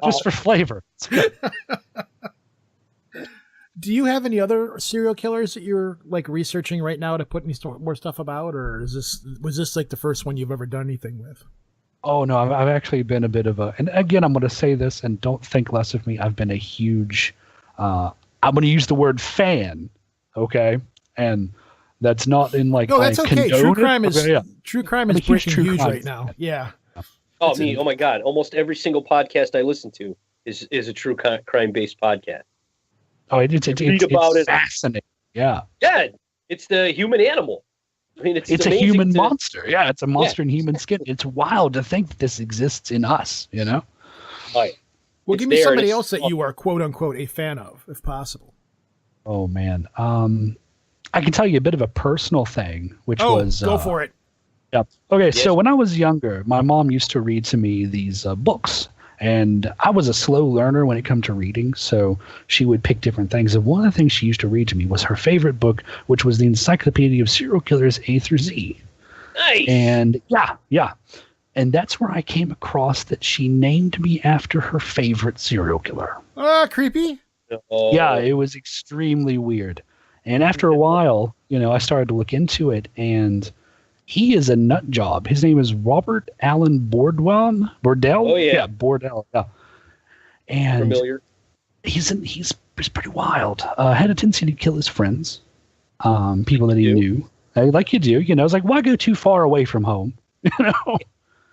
Just for flavor. Do you have any other serial killers that you're like researching right now to put any more stuff about, or was this like the first one you've ever done anything with? Oh no, I've actually been a bit of a, and again, I'm going to say this, and don't think less of me. I've been a huge, I'm going to use the word fan, okay, and that's not in like. No, that's okay. True crime is breaking huge crime right now. Yeah. Oh my God! Almost every single podcast I listen to is a true crime based podcast. Oh, it's Read about it. fascinating. Yeah. Yeah, it's the human animal. I mean, it's a amazing human monster. Yeah, it's a monster in human skin. It's wild to think that this exists in us, you know? Right. Well, It's give me there, somebody and else that you are quote unquote a fan of, if possible. Oh, man. I can tell you a bit of a personal thing, which was... go for it. Yeah. Okay, Yes. so when I was younger, my mom used to read to me these books. And I was a slow learner when it came to reading, so she would pick different things. And one of the things she used to read to me was her favorite book, which was the Encyclopedia of Serial Killers A through Z. Nice. And yeah. And that's where I came across that she named me after her favorite serial killer. Creepy. Oh. Yeah, it was extremely weird. And after a while, I started to look into it, and he is a nut job. His name is Robert Allen Bordell. Oh, yeah. Bordell. Yeah. And Familiar. he's pretty wild. Had a tendency to kill his friends, people that he knew. Like you do. It's like, why go too far away from home?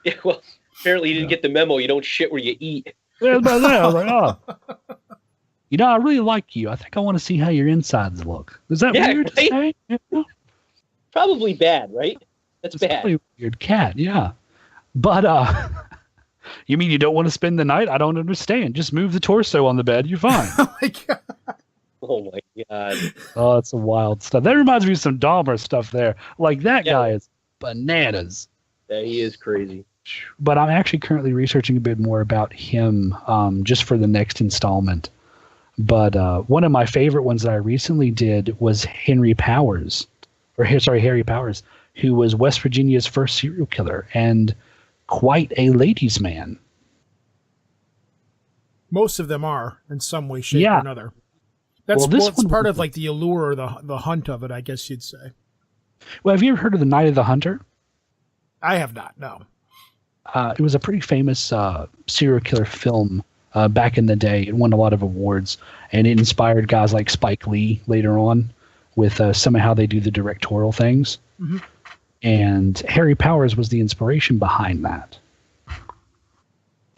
Yeah, well, apparently you didn't get the memo. You don't shit where you eat. Yeah, but then I was like, oh. I really like you. I think I want to see how your insides look. Is that weird to say? Yeah. Probably bad, right? That's It's bad. probably a weird cat, yeah. But you mean you don't want to spend the night? I don't understand. Just move the torso on the bed. You're fine. Oh my god. Oh my god. Oh, that's some wild stuff. That reminds me of some Dahmer stuff there. Like that guy is bananas. Yeah, he is crazy. But I'm actually currently researching a bit more about him just for the next installment. But one of my favorite ones that I recently did was Harry Powers, who was West Virginia's first serial killer and quite a ladies' man. Most of them are in some way, shape, or another. That's part of like the allure or the hunt of it, I guess you'd say. Well, have you ever heard of the Night of the Hunter? I have not, no. It was a pretty famous serial killer film back in the day. It won a lot of awards, and it inspired guys like Spike Lee later on with some of how they do the directorial things. Mm-hmm. And Harry Powers was the inspiration behind that.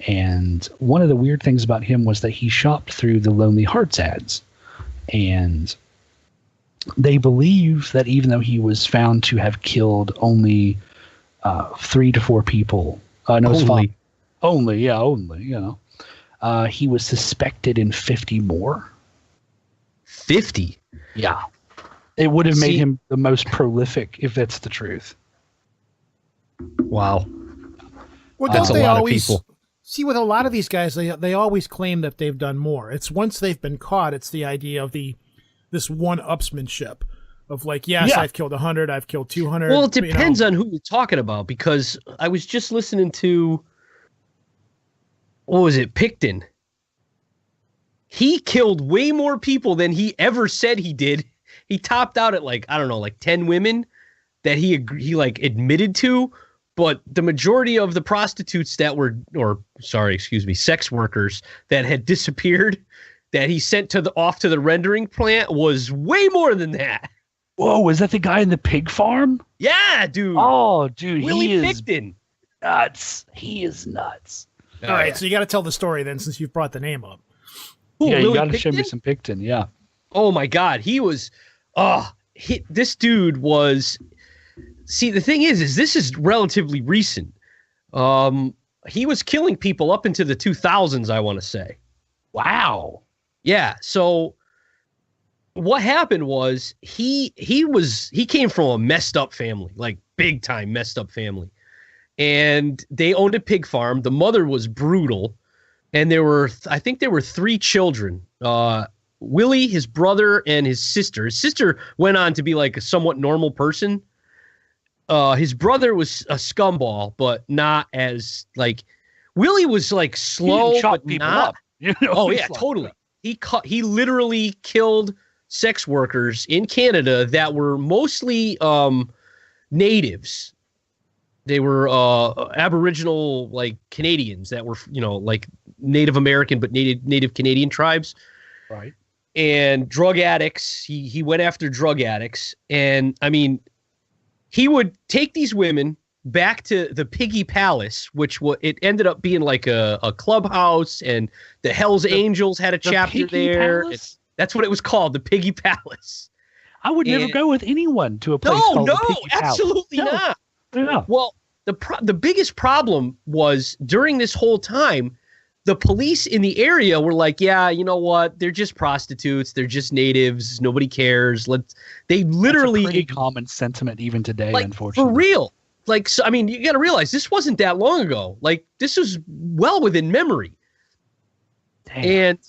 And one of the weird things about him was that he shopped through the Lonely Hearts ads. And they believe that even though he was found to have killed only 3 to 4 people, only, he was suspected in 50 more. 50? Yeah. It would have made him the most prolific, if that's the truth. Wow. Well, That's don't a they lot always of people. see with a lot of these guys? They always claim that they've done more. It's once they've been caught, it's the idea of this one-upsmanship of like, yes, I've killed 100, I've killed 200. Well, it depends on who you're talking about, because I was just listening to, what was it, Picton. He killed way more people than he ever said he did. He topped out at like 10 women that he admitted to, but the majority of the prostitutes that were, sex workers that had disappeared, that he sent off to the rendering plant was way more than that. Whoa, is that the guy in the pig farm? Yeah, dude. Oh, dude, Willie he is Picton. nuts. He is nuts. All right, so you got to tell the story then, since you've brought the name up. Ooh, you Willie got to show me Picton? some Picton, yeah. Oh my God, he was. This dude was. See, the thing is this is relatively recent. He was killing people up into the 2000s, I want to say. Wow. Yeah. So what happened was he came from a messed up family, like big time messed up family, and they owned a pig farm. The mother was brutal, and I think there were 3 children. Willie, his brother, and his sister. His sister went on to be like a somewhat normal person. His brother was a scumball, but not as like. Willie was like slow, but not. Oh yeah, totally. He literally killed sex workers in Canada that were mostly natives. They were Aboriginal, like Canadians that were, like Native American but Native Canadian tribes. Right. And drug addicts. He went after drug addicts, and I mean, he would take these women back to the Piggy Palace, which it ended up being like a clubhouse, and the Hell's Angels had a chapter there. That's what it was called, the Piggy Palace. I would never go with anyone to a place called the Piggy Palace. Absolutely not. No. Well, the biggest problem was during this whole time, the police in the area were like, yeah, you know what? They're just prostitutes. They're just natives. Nobody cares. They literally That's a pretty common sentiment even today, like, unfortunately. for real. Like, so, I mean, you got to realize this wasn't that long ago. Like, this was well within memory. Damn. And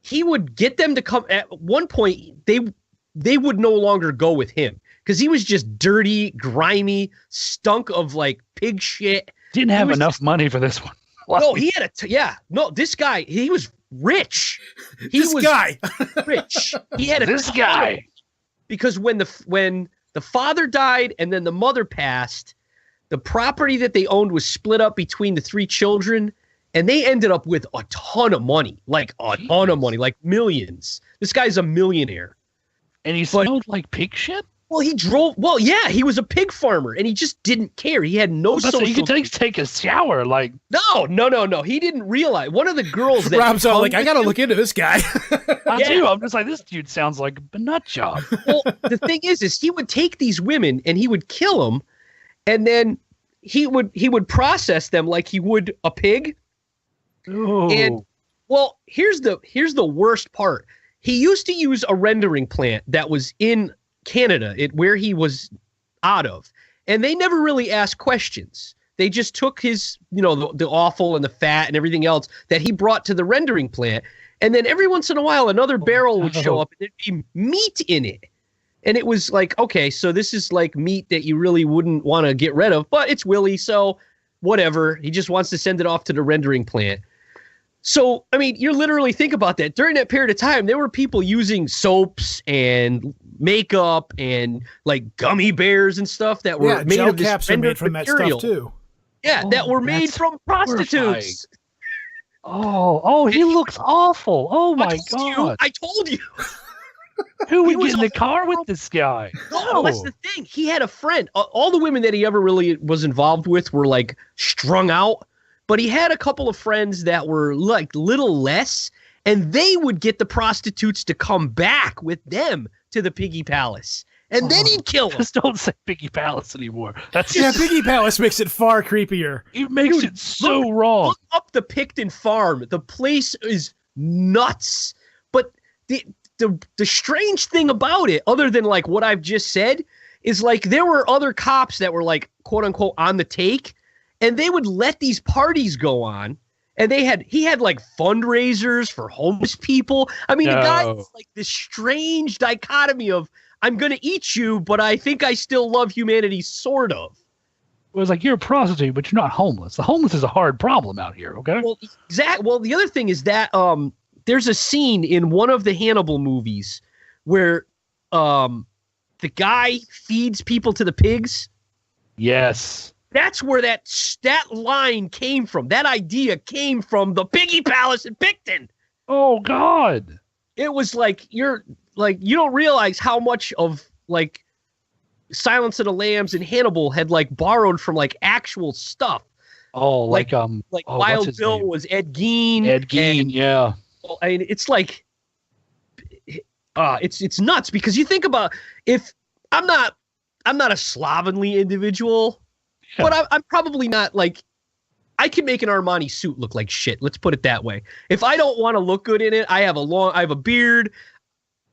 he would get them to come. At one point, they would no longer go with him because he was just dirty, grimy, stunk of like pig shit. Didn't have enough money for this one. No, he had this guy, he was rich. He was rich. He had this guy. Because when the father died and then the mother passed, the property that they owned was split up between the 3 children, and they ended up with a ton of money, like millions. This guy's a millionaire. And he smelled like pig shit? Well, he was a pig farmer, and he just didn't care. He had no social... You could take a shower, like... No. He didn't realize. One of the girls that... Rob's all like, I gotta look into this guy. I do. I'm just like, this dude sounds like a nut job. Well, the thing is he would take these women, and he would kill them, and then he would process them like he would a pig. Ooh. And, well, here's the worst part. He used to use a rendering plant that was in Canada, where he was out of, and they never really asked questions. They just took his, the offal and the fat and everything else that he brought to the rendering plant, and then every once in a while another barrel would show up and there'd be meat in it, and it was like, okay, so this is like meat that you really wouldn't want to get rid of, but it's Willie, so whatever. He just wants to send it off to the rendering plant. So, I mean, you literally think about that. During that period of time, there were people using soaps and makeup and like gummy bears and stuff that were made gel of this caps are made from material. that stuff too. Yeah, that were made from prostitutes. Oh, he looks awful. Oh my God. I told you. Who would get in the car with this guy? No, that's the thing. He had a friend. All the women that he ever really was involved with were like strung out. But he had a couple of friends that were like little less, and they would get the prostitutes to come back with them to the Piggy Palace. And then he'd kill them. Just don't say Piggy Palace anymore. Piggy Palace makes it far creepier. It makes it so wrong. Look up the Picton Farm. The place is nuts. But the strange thing about it, other than like what I've just said, is like there were other cops that were like, quote unquote, on the take. And they would let these parties go on, and he had like fundraisers for homeless people. I mean, the guy is like this strange dichotomy of I'm going to eat you, but I think I still love humanity, sort of. It was like, you're a prostitute, but you're not homeless. The homeless is a hard problem out here, okay? Well, Well, the other thing is that there's a scene in one of the Hannibal movies where the guy feeds people to the pigs. Yes. That's where that line came from. That idea came from the Piggy Palace in Picton. Oh God! It was like you don't realize how much of like Silence of the Lambs and Hannibal had like borrowed from like actual stuff. Oh, like Wild Bill was Ed Gein. Ed Gein, yeah. I mean, it's like it's nuts because you think about if I'm not a slovenly individual. Yeah. But I'm probably not like, I can make an Armani suit look like shit. Let's put it that way. If I don't want to look good in it, I have a beard.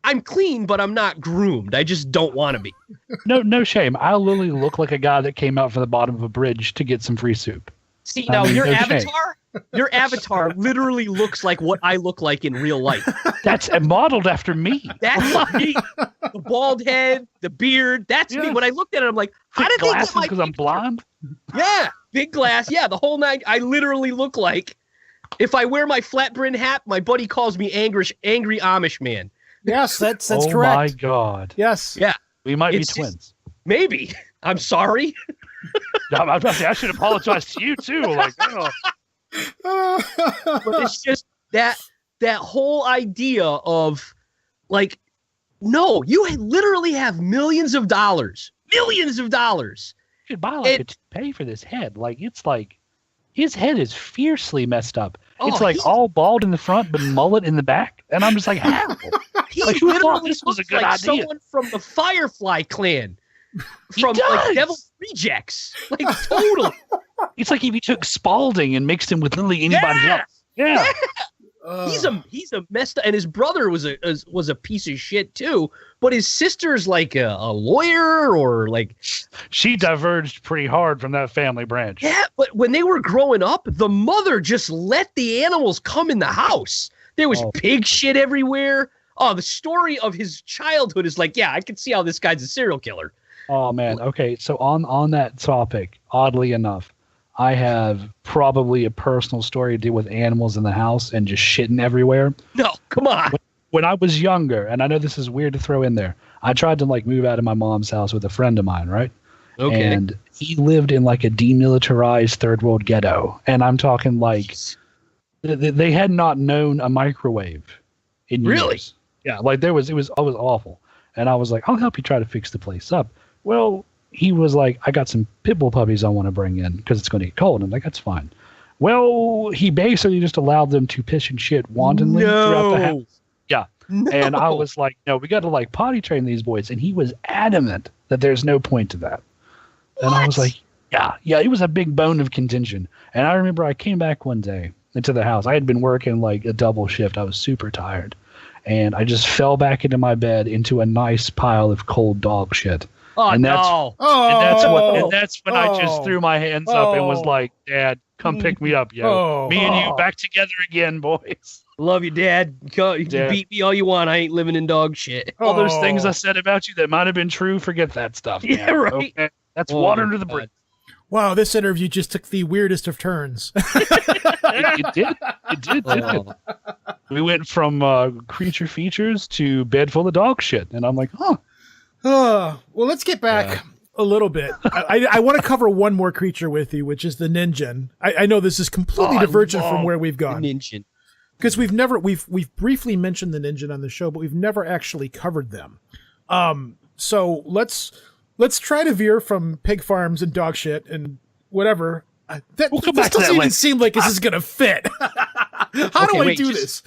I'm clean, but I'm not groomed. I just don't want to be. No shame. I literally look like a guy that came out from the bottom of a bridge to get some free soup. See, now your avatar literally looks like what I look like in real life. That's modeled after me. That's me. The bald head, the beard. That's me. When I looked at it, I'm like, how did they get my because I'm blonde? Yeah, big glass. Yeah, the whole nine. I literally look like, if I wear my flat brim hat, my buddy calls me angry Amish man. Yes, that's correct. Oh my God. Yes. Yeah. We might be twins. Maybe. I'm sorry. I'm about to say, I should apologize to you too. Like, But it's just that whole idea of like, no, you literally have millions of dollars. You should buy like a toupee for this head. Like, it's like his head is fiercely messed up. It's like all bald in the front, but mullet in the back. And I'm just like, how? He Like, who thought literally this was a looks good like idea? someone from the Firefly clan. From does. like Devil Rejects. Like totally. It's like if you took Spalding and mixed him with literally anybody else. Yeah. He's a messed up, and his brother was a piece of shit too. But his sister's like a lawyer, or like She diverged pretty hard from that family branch. yeah. But when they were growing up, the mother just let the animals come in the house. There was pig shit everywhere. Oh, the story of his childhood is like, yeah, I can see how this guy's a serial killer. Oh man. Okay. So on that topic, oddly enough, I have probably a personal story to do with animals in the house and just shitting everywhere. No, come on. When I was younger, and I know this is weird to throw in there, I tried to like move out of my mom's house with a friend of mine, right? Okay. And he lived in like a demilitarized third world ghetto, and I'm talking like they had not known a microwave in years. Really? Yeah, like it was awful. And I was like, I'll help you try to fix the place up. Well, he was like, I got some pit bull puppies I want to bring in because it's going to get cold. And I'm like, that's fine. Well, he basically just allowed them to piss and shit wantonly throughout the house. Yeah. No. And I was like, no, we got to like potty train these boys. And he was adamant that there's no point to that. And I was like, yeah, it was a big bone of contention. And I remember I came back one day into the house. I had been working like a double shift. I was super tired. And I just fell back into my bed into a nice pile of cold dog shit. Oh, and that's, no. and that's when I just threw my hands up and was like, Dad, come pick me up, yo. Me and you back together again, boys. Love you, Dad. You can beat me all you want. I ain't living in dog shit. All those things I said about you that might have been true, forget that stuff. Yeah, man. right. Okay? That's water under the bridge. Wow, this interview just took the weirdest of turns. It did. It did. We went from creature features to bed full of dog shit. And I'm like, huh. Well, let's get back a little bit. I want to cover one more creature with you, which is the Ninja. I know this is completely divergent from where we've gone. Ninja. Because we've briefly mentioned the Ninja on the show, but we've never actually covered them. So let's try to veer from pig farms and dog shit and whatever. This doesn't even seem like this is gonna fit. How do I do this?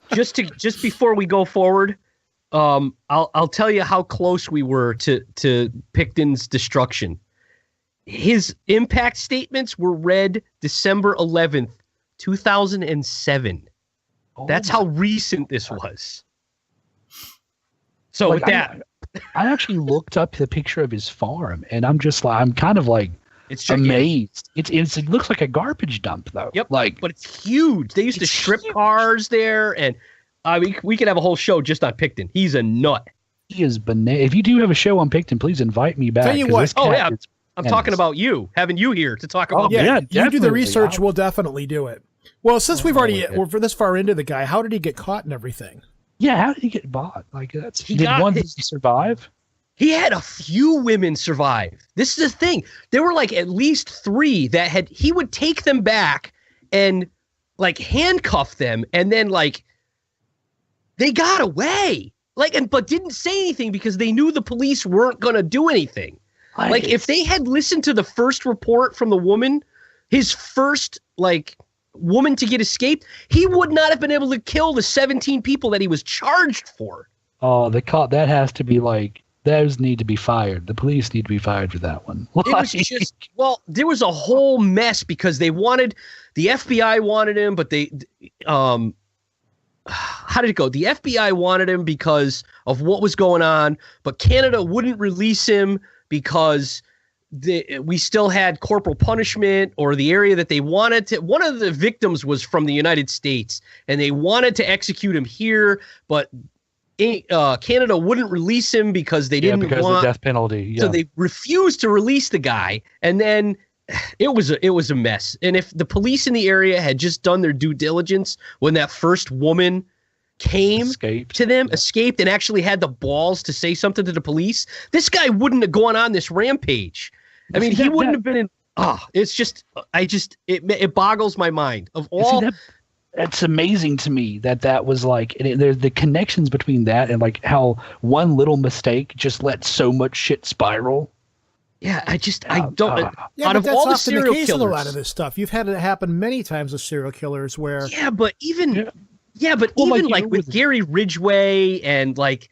Just before we go forward, I'll tell you how close we were to Picton's destruction. His impact statements were read December 11th, 2007. That's how recent this was. So like, with that, I actually looked up the picture of his farm, and I'm kind of like it's amazed. It looks like a garbage dump, though. Yep. Like, but it's huge. They used to strip cars there, and we could have a whole show just on Picton. He's a nut. he is bananas. If you do have a show on Picton, please invite me back. Tell you what. Oh yeah, I'm talking about you, having you here to talk about. Yeah, you do the research. We'll definitely do it. Well, since we're this far into the guy, how did he get caught and everything? Yeah, how did he get bought? Like did he survive? He had a few women survive. This is the thing. There were like at least 3 that he would take them back and like handcuff them, and then like they got away. But didn't say anything because they knew the police weren't going to do anything. Like if they had listened to the first report from the woman, his first woman to get escaped, he would not have been able to kill the 17 people that he was charged for. Oh, that has to be those need to be fired. The police need to be fired for that one. It was just, there was a whole mess because the FBI wanted him, but how did it go? The FBI wanted him because of what was going on, but Canada wouldn't release him because we still had corporal punishment, or the area that they wanted to. One of the victims was from the United States, and they wanted to execute him here, but Canada wouldn't release him because they didn't want the death penalty. Yeah. So they refused to release the guy, and then it was a mess. And if the police in the area had just done their due diligence when that first woman escaped, and actually had the balls to say something to the police, this guy wouldn't have gone on this rampage. I mean, he wouldn't have been in. It's just, it boggles my mind. Of all, that's amazing to me that was there's the connections between that and how one little mistake just let so much shit spiral. Yeah, I don't. Yeah, out but of that's all the often serial the case killers, with a lot of this stuff. You've had it happen many times with serial killers where. Yeah, but even Yeah, but Well, even like, like with Gary Ridgway and like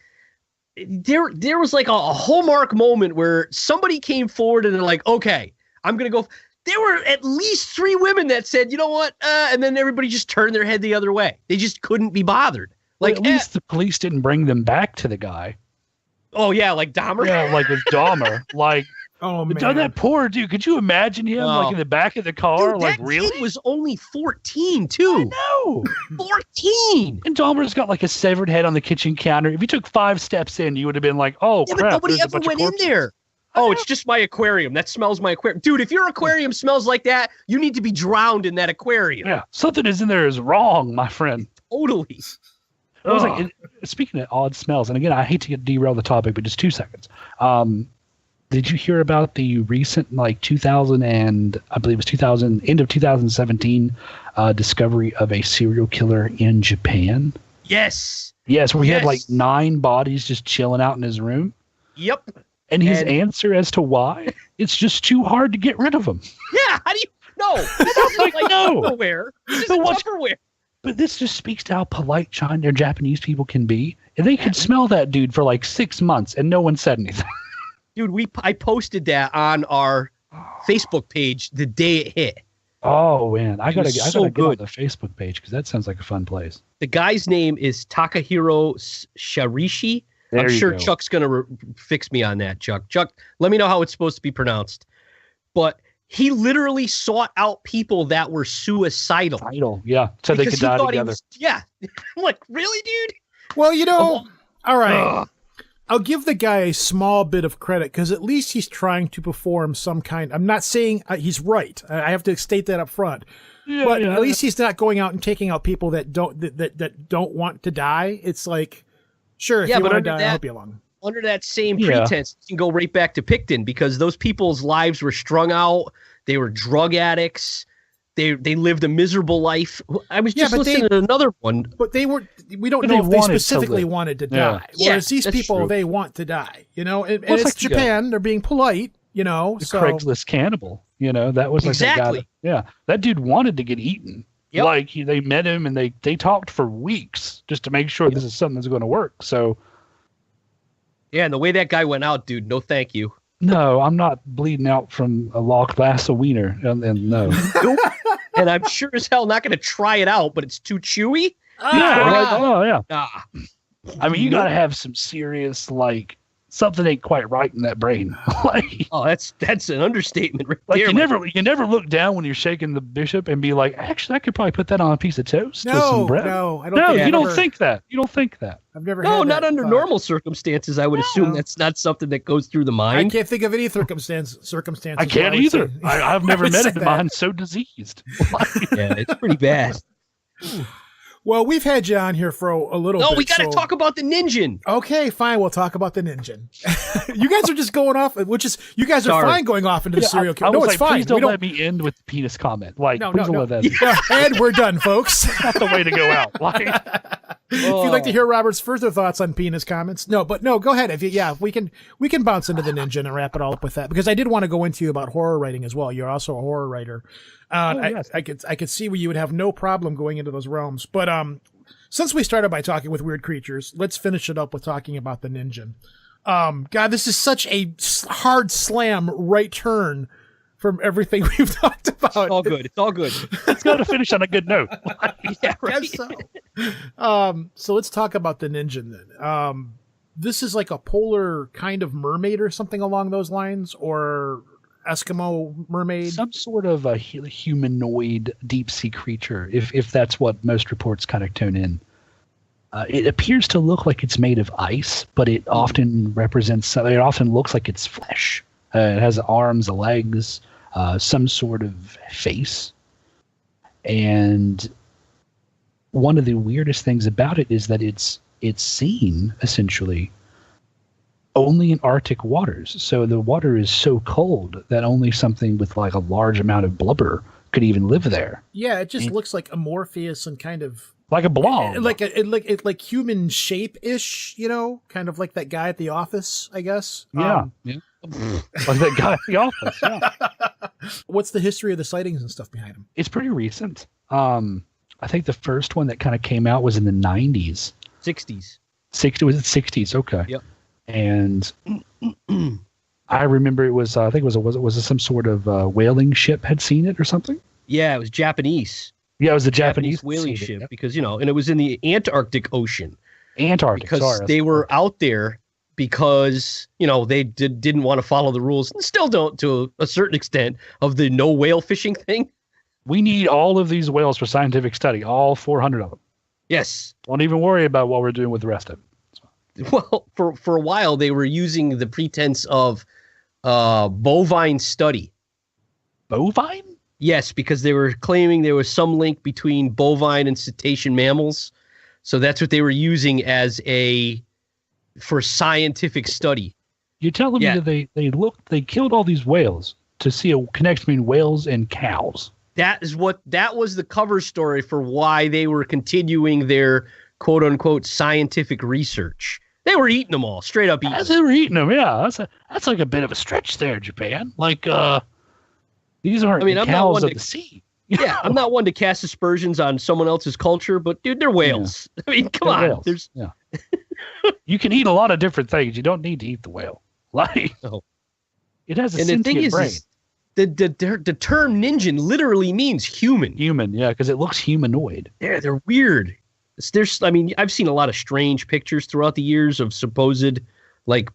there was like a hallmark moment where somebody came forward and they're like, okay, I'm gonna go. There were at least 3 women that said, you know what, and then everybody just turned their head the other way. They just couldn't be bothered. Like, at least the police didn't bring them back to the guy. oh yeah, like Dahmer. Yeah, like with Dahmer. Like, Oh man, that poor dude. Could you imagine him like in the back of the car? Dude, like, that really? kid was only 14 too. No. 14. And Dahmer's got like a severed head on the kitchen counter. If you took 5 steps in, you would have been like, "Oh Yeah, crap!" but nobody there's a ever bunch of went in corpses. there. Oh, it's just my aquarium. That smells my aquarium. Dude, if your aquarium smells like that, you need to be drowned in that aquarium. Yeah, something is in there is wrong, my friend. Totally. I was like, speaking of odd smells, and again, I hate to derail the topic, but just 2 seconds. Did you hear about the recent, like 2000 and I believe it was 2000, end of 2017, discovery of a serial killer in Japan? Yes. Yes, where he had Yes. like 9 bodies just chilling out in his room. Yep. And his answer as to why, it's just too hard to get rid of them. Yeah. How do you? No. This is like no. Tupperware. This is But what's- Tupperware. But this just speaks to how polite China or Japanese people can be. And they could smell that dude for like 6 months and no one said anything. Dude, I posted that on our Facebook page the day it hit. Oh man, I gotta was get so on good. the Facebook page because that sounds like a fun place. The guy's name is Takahiro Sharishi. There I'm you sure go. Chuck's going to fix me on that, Chuck. Chuck, let me know how it's supposed to be pronounced. But he literally sought out people that were suicidal. Idol, yeah, so they because could he die thought together. yeah. I'm like, really, dude? well, you know, all right. Ugh. I'll give the guy a small bit of credit because at least he's trying to perform some kind. I'm not saying he's right. I have to state that up front. Yeah, But yeah. at least he's not going out and taking out people that don't want to die. It's like, sure, if Yeah, you but want to under die, that- I'll help you along. Under that same Yeah. pretense, you can go right back to Picton because those people's lives were strung out. They were drug addicts. They lived a miserable life. I was Yeah, just but listening to another one. But we don't But know they if they wanted to specifically live. wanted to Yeah. die. Yeah, Whereas these that's people, true. they want to die, and Well, it's it's like Japan. They're being polite, The so Craigslist cannibal, that was like Exactly. that guy. Yeah, that dude wanted to get eaten. Yep. Like they met him and they talked for weeks just to make sure this is something that's going to work. So Yeah, and the way that guy went out, dude, no thank you. no, I'm not bleeding out from a locked glass of wiener, and no. And I'm sure as hell not going to try it out, but it's too chewy. Yeah, like, oh yeah. Ah, I mean, you got to have some serious something ain't quite right in that brain. oh, that's an understatement right Like there. you never look down when you're shaking the bishop and be like, actually, I could probably put that on a piece of toast with some bread. no, I don't. No, think you I've don't ever- think that. You don't think that. I've never. No, had not that under thought. normal circumstances. I would assume No. that's not something that goes through the I mind. can't think of any circumstances. I can't where would either. say- I've never would met say a that. mind so diseased. Yeah, it's pretty bad. Well, we've had you on here for a little No, bit. we got to so- talk about the Ninja. Okay, fine. We'll talk about the ninja. You guys are just going off, you guys are Sorry. fine going off into the serial I killer. No, was it's like, fine. please don't We let me end with the penis comment. Like, No, please no, don't no. let that. And we're done, folks. That's not the way to go out. Like, If you'd like to hear Robert's further thoughts on penis comments, no, go ahead. We can bounce into the ninja and wrap it all up with that because I did want to go into you about horror writing as well. You're also a horror writer. yes. I could see where you would have no problem going into those realms. But since we started by talking with weird creatures, let's finish it up with talking about the ninja. God, this is such a hard slam right turn from everything we've talked about. It's all good. It's all good. it's got to finish on a good note. Yeah, right. Guess so. So let's talk about the ninja then. This is like a polar kind of mermaid or something along those lines, or Eskimo mermaid. Some sort of a humanoid deep sea creature, if that's what most reports kind of tune in. It appears to look like it's made of ice, but it often represents. It often looks like it's flesh. It has arms, legs, some sort of face, and one of the weirdest things about it is that it's seen essentially only in Arctic waters. So the water is so cold that only something with like a large amount of blubber could even live there. Yeah, it just looks like amorphous and kind of Like a blob. like human shape ish, kind of like that guy at the office, I guess. Yeah. Like that guy at the office. Yeah. What's the history of the sightings and stuff behind him? It's pretty recent. I think the first one that kind of came out was in the 90s. 60s. Was it 60s? Okay. Yep. And I remember it was, I think it was it some sort of whaling ship had seen it or something? Yeah, it was Japanese. Yeah, it was the Japanese whaling ship because, and it was in the Antarctic Ocean. Because they were out there because, they didn't want to follow the rules and still don't to a certain extent of the no whale fishing thing. We need all of these whales for scientific study, all 400 of them. Yes. Don't even worry about what we're doing with the rest of them. Well, for a while, they were using the pretense of bovine study. Bovine? Yes, because they were claiming there was some link between bovine and cetacean mammals. So that's what they were using for scientific study. You're telling me that they killed all these whales to see a connection between whales and cows. That was the cover story for why they were continuing their quote unquote scientific research. They were eating them all, straight up eating. As they were eating them, yeah. That's like a bit of a stretch there, Japan. Like, these aren't the cows of the sea. Yeah, I'm not one to cast aspersions on someone else's culture, but dude, they're whales. Yeah. I mean, come on. Whales. You can eat a lot of different things. You don't need to eat the whale. Like, it has a sentient brain. The term ninja literally means human. Human, yeah, because it looks humanoid. Yeah, they're weird. I've seen a lot of strange pictures throughout the years of supposed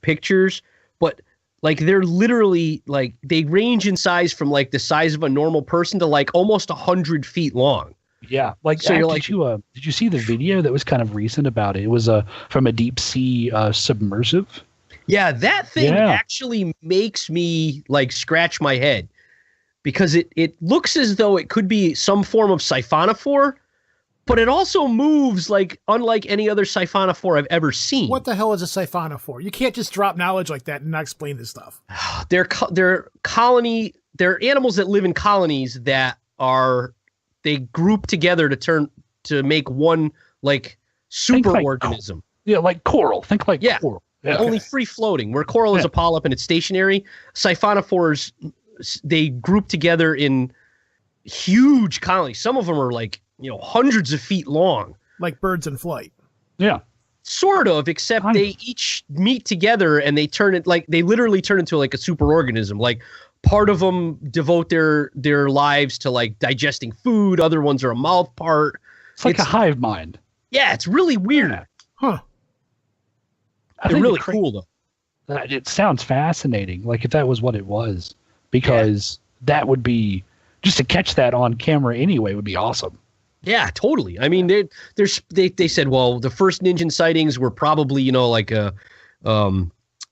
pictures, but they're literally they range in size from the size of a normal person to almost 100 feet long. Yeah, did you see the video that was kind of recent about it? It was from a deep sea submersive. Yeah, that thing actually makes me scratch my head because it looks as though it could be some form of siphonophore, but it also moves unlike any other siphonophore I've ever seen. What the hell is a siphonophore? You can't just drop knowledge like that and not explain this stuff. They're animals that live in colonies that they group together to make one super organism. Yeah, like coral. Think like coral. Yeah, only free floating. Where coral is a polyp and it's stationary, siphonophores, they group together in huge colonies. Some of them are hundreds of feet long. Like birds in flight. Yeah. Sort of, except they each meet together and they they literally turn into a superorganism. Part of them devote their lives to digesting food. Other ones are a mouth part. It's like a hive mind. Yeah, it's really weird. Huh. They're really cool though. It sounds fascinating. If that was what it was, because that would be just to catch that on camera anyway would be awesome. Yeah, totally. I mean, they said, well, the first ninja sightings were probably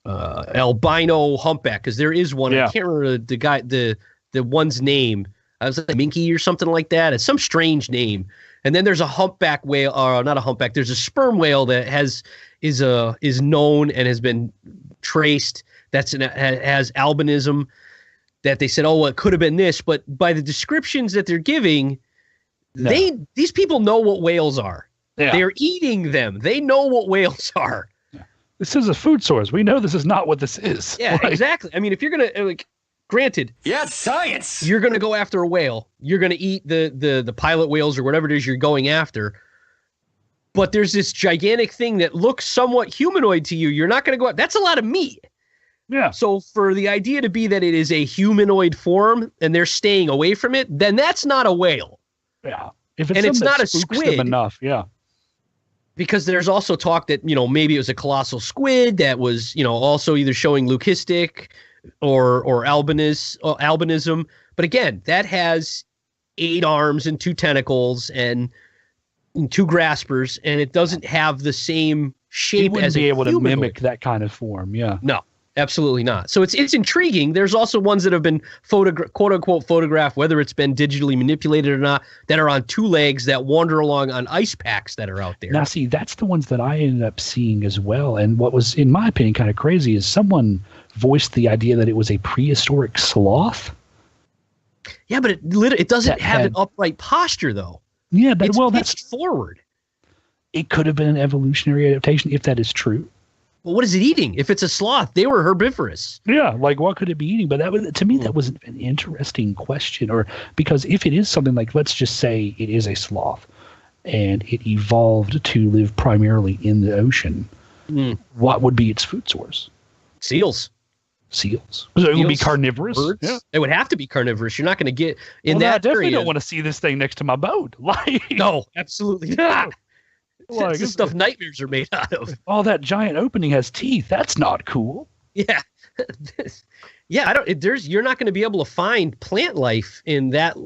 albino humpback because there is one. I can't remember the one's name. I was Minky or something like that. It's some strange name. And then there's a humpback whale, or not a humpback. There's a sperm whale that is known and has been traced. Has albinism. That they said, oh, well, it could have been this, but by the descriptions that they're giving, these people know what whales are. Yeah. They're eating them. They know what whales are. This is a food source. We know this is not what this is. Yeah, exactly. I mean, if you're gonna granted, science. You're gonna go after a whale. You're gonna eat the pilot whales or whatever it is you're going after. But there's this gigantic thing that looks somewhat humanoid to you. You're not gonna go. That's a lot of meat. Yeah. So for the idea to be that it is a humanoid form and they're staying away from it, then that's not a whale. Yeah. It's not a squid enough. Yeah. Because there's also talk that, maybe it was a colossal squid that was, also either showing leucistic or albinism. But again, that has 8 arms and 2 tentacles and 2 graspers, and it doesn't have the same shape as a humanoid. Be able to mimic that kind of form. Yeah. No. Absolutely not. So it's intriguing. There's also ones that have been quote unquote photographed, whether it's been digitally manipulated or not, that are on 2 legs that wander along on ice packs that are out there. Now, see, that's the ones that I ended up seeing as well. And what was, in my opinion, kind of crazy is someone voiced the idea that it was a prehistoric sloth. Yeah, but it doesn't have an upright posture though. Yeah, that's forward. It could have been an evolutionary adaptation if that is true. Well, what is it eating? If it's a sloth, they were herbivorous. Yeah, what could it be eating? But to me, that was an interesting question. Or because if it is something let's just say it is a sloth, and it evolved to live primarily in the ocean, what would be its food source? Seals. Seals. So it would be Seals, carnivorous. Birds. Yeah. It would have to be carnivorous. You're not going to get in I that definitely area. don't want to see this thing next to my boat. Like, No, absolutely not. Like, That's the stuff nightmares are made out of. oh, that giant opening has teeth. That's not cool. Yeah. Yeah, you're not going to be able to find plant life in that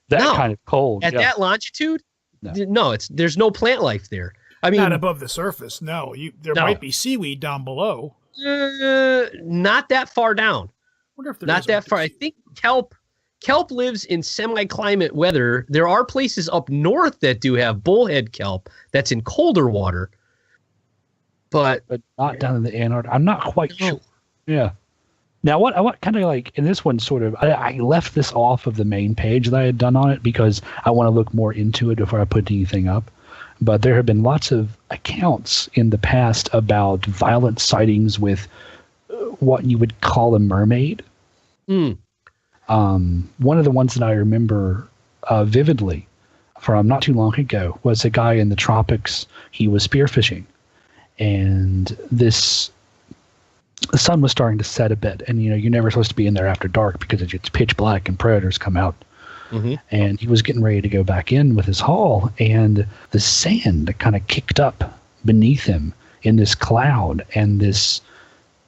Kind of cold. at that longitude. No. There's no plant life there. I mean, Not above the surface. No, there No. might be seaweed down below. not that far down. Wonder if there Not is that far. I think kelp lives in semi-climate weather. There are places up north that do have bullhead kelp that's in colder water, but not down in the Antarctic. I'm not quite sure. Yeah. Now, what kind of like, in this one, sort of, I left this off of the main page that I had done on it because I want to look more into it before I put anything up. But there have been lots of accounts in the past about violent sightings with what you would call a mermaid. One of the ones that I remember vividly from not too long ago was a guy in the tropics. He was spearfishing, and the sun was starting to set a bit, and you're never supposed to be in there after dark because it gets pitch black and predators come out. And he was getting ready to go back in with his haul, and the sand kind of kicked up beneath him in this cloud, and this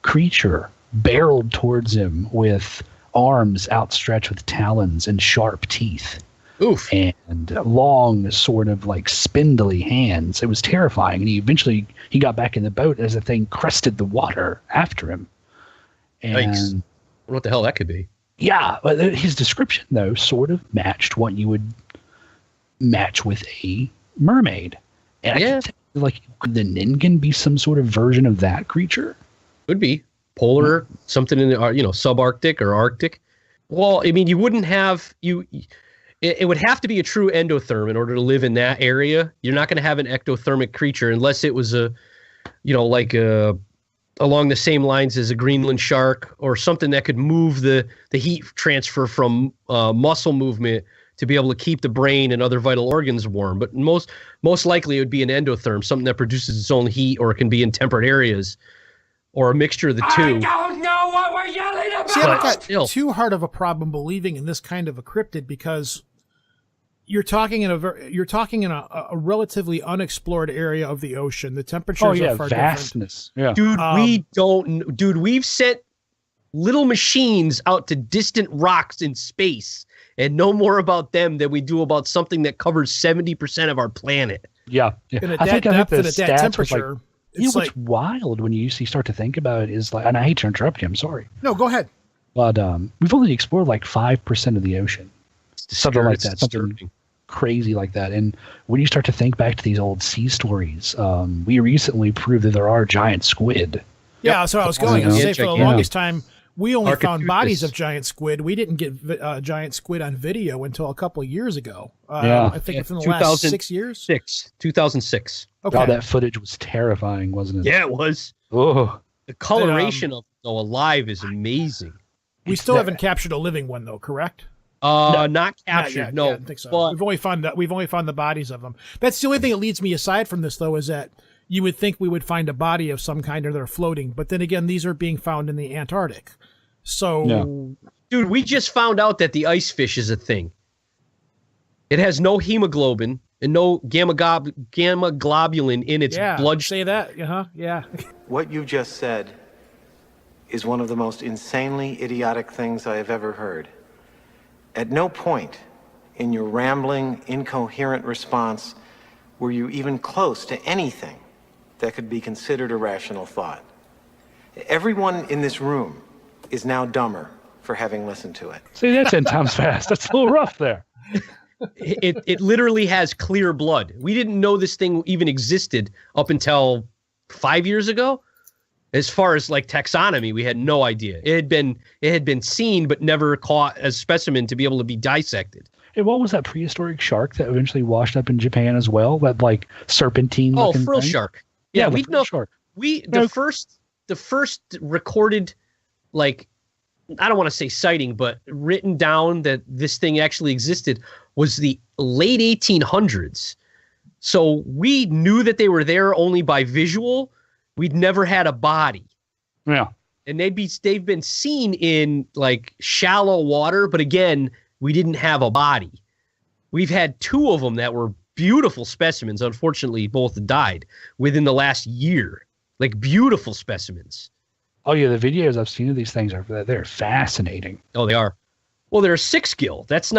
creature barreled towards him with arms outstretched with talons and sharp teeth. oof. And long, sort of like spindly hands. It was terrifying. And he got back in the boat as the thing crested the water after him. And Yikes. What the hell that could be? yeah, but his description though sort of matched what you would match with a mermaid. And I keep thinking, like, could the Ningen be some sort of version of that creature? Could be polar, something in the subarctic or Arctic. Well, I mean, you wouldn't have It would have to be a true endotherm in order to live in that area. You're not going to have an ectothermic creature unless it was along the same lines as a Greenland shark or something that could move the heat transfer from muscle movement to be able to keep the brain and other vital organs warm. But most likely it would be an endotherm, something that produces its own heat, or it can be in temperate areas, or a mixture of the two. I don't know what we're yelling about. See, I don't got still. too hard of a problem believing in this kind of a cryptid because you're talking in a relatively unexplored area of the ocean. The temperatures are far vastness. Yeah. Dude, we've sent little machines out to distant rocks in space and know more about them than we do about something that covers 70% of our planet. Yeah. different. I At think that depth the and at that stats was temperature, like, it's what's like wild when you start to think about it is like, and I hate to interrupt you, I'm sorry, no. Go ahead. but we've only explored like 5% of the ocean, something like that, Disturbing. something crazy like that. And when you start to think back to these old sea stories, we recently proved that there are giant squid. Yeah, so I was going to say for the Gigantic. longest time, we only found Archivist. bodies of giant squid. We didn't get giant squid on video until a couple of years ago. Yeah. I think within the last 6 years. 2006. Okay. Wow, that footage was terrifying, wasn't it? Yeah, it was. Oh, The coloration of though alive is amazing. We still haven't captured a living one though, correct? Not Not captured. yet. No, Yeah, I don't think so. But We've only found the bodies of them. That's the only thing that leads me aside from this though, is that you would think we would find a body of some kind or they're floating, but then again, these are being found in the Antarctic. So dude, we just found out that the ice fish is a thing. It has no hemoglobin and no gamma globulin in its blood. Say that. Yeah. What you just said is one of the most insanely idiotic things I have ever heard. At no point in your rambling, incoherent response were you even close to anything that could be considered a rational thought. Everyone in this room is now dumber for having listened to it. see, that's 10 times fast. That's a little rough there. It literally has clear blood. We didn't know this thing even existed up until 5 years ago. As far as like taxonomy, we had no idea. It had been seen but never caught as specimen to be able to be dissected. And what was that prehistoric shark that eventually washed up in Japan as well? That like serpentine. Oh, looking frill thing? shark. Yeah, the we frill know. shark. The first recorded, like, I don't want to say sighting, but written down that this thing actually existed was the late 1800s. So we knew that they were there only by visual. We'd never had a body. Yeah. And they've been seen in like shallow water, but again, we didn't have a body. We've had 2 of them that were beautiful specimens. Unfortunately, both died within the last year. Like beautiful specimens. Oh yeah, the videos I've seen of these things they're fascinating. Oh, they are. Well, they're a 6-gill. That's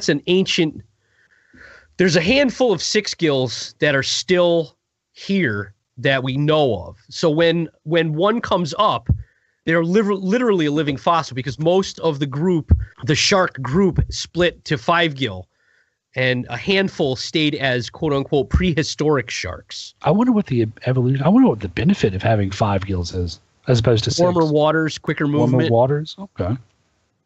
an ancient. There's a handful of 6-gills that are still here that we know of. So when one comes up, they're literally a living fossil because most of the group, the shark group, split to 5-gill, and a handful stayed as quote unquote prehistoric sharks. I wonder what the evolution. I wonder what the benefit of having 5 gills is, as opposed to 6. Warmer waters, quicker movement. Warmer waters. Okay.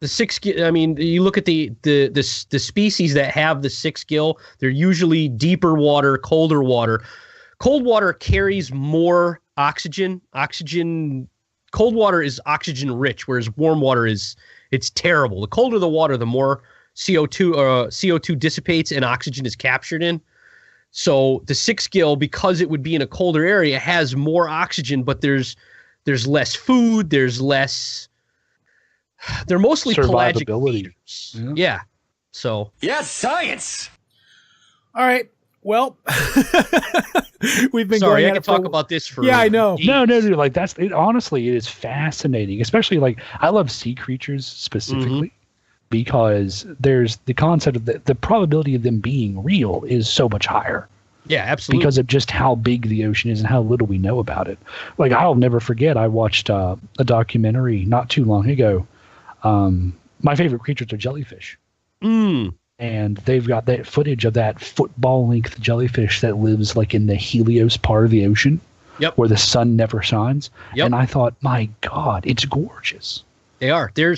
The 6-gill. I mean, you look at the species that have the 6-gill. They're usually deeper water, colder water. Cold water carries more oxygen. Cold water is oxygen rich, whereas warm water it's terrible. The colder the water, the more CO2 dissipates and oxygen is captured in. So the 6-gill, because it would be in a colder area, has more oxygen, but there's less food. There's less. They're mostly pelagic feeders. Yeah. So. Yes, science. All right. Well, we've been sorry. going I could talk about this for. Yeah, I know. No. Like that's it. Honestly, it is fascinating. Especially like I love sea creatures specifically because there's the concept of the probability of them being real is so much higher. Yeah, absolutely. Because of just how big the ocean is and how little we know about it. Like I'll never forget. I watched a documentary not too long ago. My favorite creatures are jellyfish. And they've got that footage of that football-length jellyfish that lives like in the Helios part of the ocean, where the sun never shines. And I thought, my God, it's gorgeous. They are. There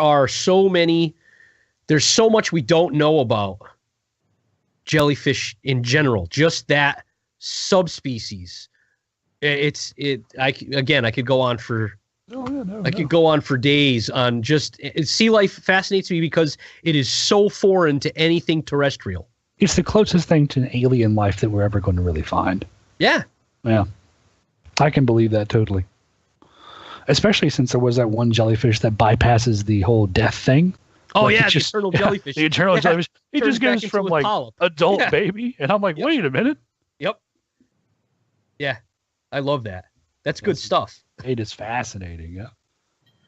are so many. There's so much we don't know about jellyfish in general. Just that subspecies. I could go on for. I could go on for days on just sea life fascinates me because it is so foreign to anything terrestrial. It's the closest thing to an alien life that we're ever going to really find. Yeah. Yeah. I can believe that totally. Especially since there was that one jellyfish that bypasses the whole death thing. Oh, like yeah, the eternal jellyfish. The eternal jellyfish. He Turns just goes from like polyp. adult baby. And I'm like, wait a minute. Yep. Yeah. I love that. That's good stuff. It is fascinating. Yeah.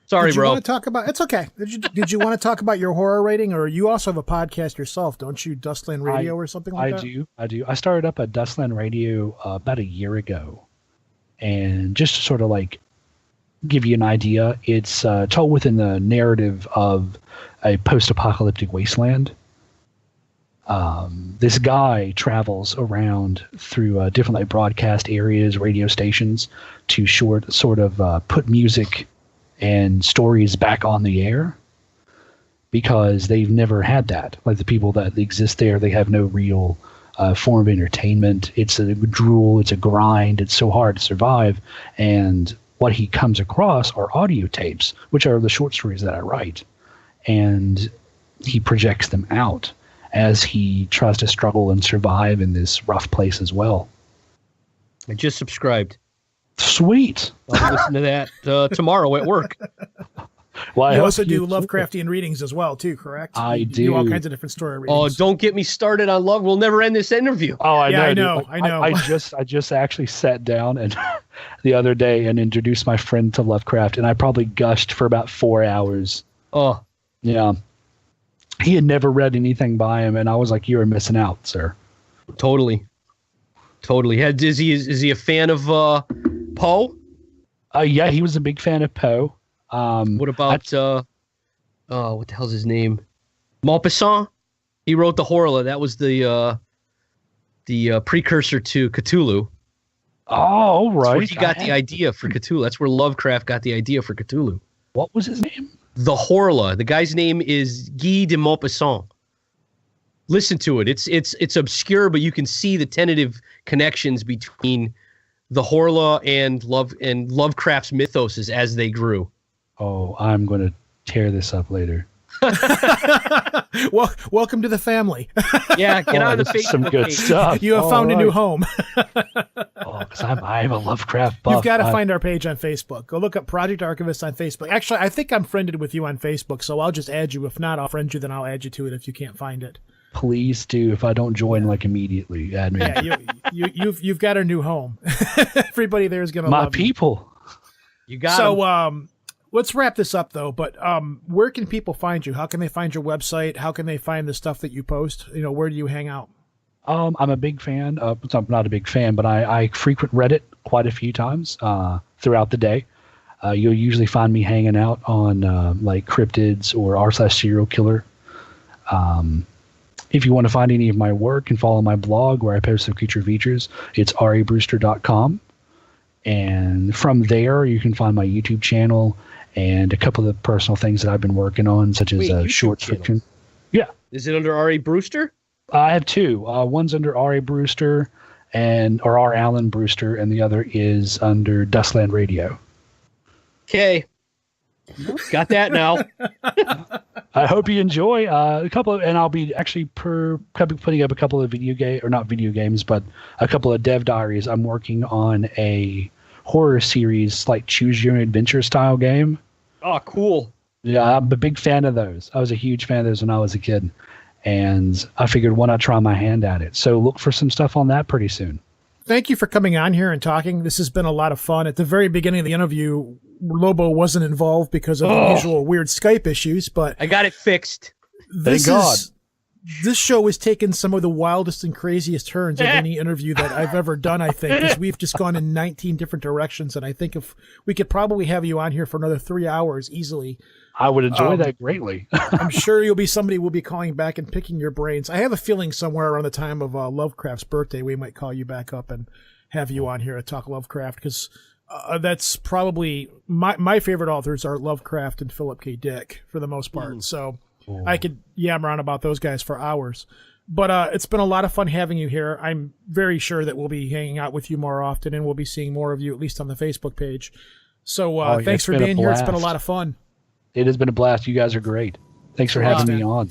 Sorry, did you bro. Want to talk about? It's okay. Did you want to talk about your horror rating, or you also have a podcast yourself, don't you? Dustland Radio or something like that. I do. I started up a Dustland Radio about a year ago, and just to sort of like give you an idea, it's told within the narrative of a post-apocalyptic wasteland. This guy travels around through different like broadcast areas, radio stations, to sort of put music and stories back on the air because they've never had that. Like the people that exist there, they have no real form of entertainment. It's a drool, it's a grind, it's so hard to survive. And what he comes across are audio tapes, which are the short stories that I write. And he projects them out as he tries to struggle and survive in this rough place as well. I just subscribed. Sweet. I'll listen to that tomorrow at work. Well, you also do Lovecraftian readings as well, too, correct? I do. You do all kinds of different story readings. Oh, don't get me started on love. We'll never end this interview. Oh, I know. I just actually sat down and the other day and introduced my friend to Lovecraft, and I probably gushed for about 4 hours. Oh. Yeah. He had never read anything by him, and I was like, "You are missing out, sir." Totally. Is he a fan of Poe? Yeah, he was a big fan of Poe. What about what the hell's his name? Maupassant. He wrote the Horla. That was the precursor to Cthulhu. Oh, right. That's where he got the idea for Cthulhu. That's where Lovecraft got the idea for Cthulhu. What was his name? The Horla. The guy's name is Guy de Maupassant. Listen to it. It's obscure, but you can see the tentative connections between the Horla and Lovecraft's mythos as they grew. Oh, I'm going to tear this up later. Well, welcome to the family. Yeah, get on the this is Facebook some good page. stuff. You have found a new home. Because I'm a Lovecraft buff. You've got to find our page on Facebook. Go look up Project Archivist on Facebook. Actually, I think I'm friended with you on Facebook, so I'll just add you. If not, I'll friend you, then I'll add you to it if you can't find it. Please do. If I don't join, like immediately, add me. Yeah, you've got a new home. Everybody there is going to My love you. people. You got So, 'em. let's wrap this up though. But where can people find you? How can they find your website? How can they find the stuff that you post? You know, where do you hang out? I'm a big fan. I'm not a big fan, but I frequent Reddit quite a few times throughout the day. You'll usually find me hanging out on like cryptids or r/serial killer. If you want to find any of my work and follow my blog where I post some creature features, it's rebrewster.com. And from there, you can find my YouTube channel and a couple of personal things that I've been working on, such as YouTube short channels? fiction. Yeah. Is it under R.A. Brewster? I have two. One's under R.A. Brewster or R. Allen Brewster, and the other is under Dustland Radio. Okay. Got that now. I hope you enjoy and I'll be actually putting up a couple of not video games, but a couple of dev diaries. I'm working on a horror series, like choose your own adventure style game. Oh, cool. Yeah, I'm a big fan of those. I was a huge fan of those when I was a kid, and I figured why not try my hand at it. So look for some stuff on that pretty soon. Thank you for coming on here and talking. This has been a lot of fun. At the very beginning of the interview, Lobo wasn't involved because of the usual weird Skype issues, but I got it fixed. this show has taken some of the wildest and craziest turns of any interview that I've ever done, I think, because we've just gone in 19 different directions, and I think if we could probably have you on here for another 3 hours easily. I would enjoy that greatly. I'm sure you'll be somebody we'll be calling back and picking your brains. I have a feeling somewhere around the time of Lovecraft's birthday, we might call you back up and have you on here to talk Lovecraft, because that's probably my favorite authors are Lovecraft and Philip K. Dick for the most part. So I could yammer on about those guys for hours. But it's been a lot of fun having you here. I'm very sure that we'll be hanging out with you more often, and we'll be seeing more of you, at least on the Facebook page. So thanks for being here. It's been a lot of fun. It has been a blast. You guys are great. Thanks for having me on.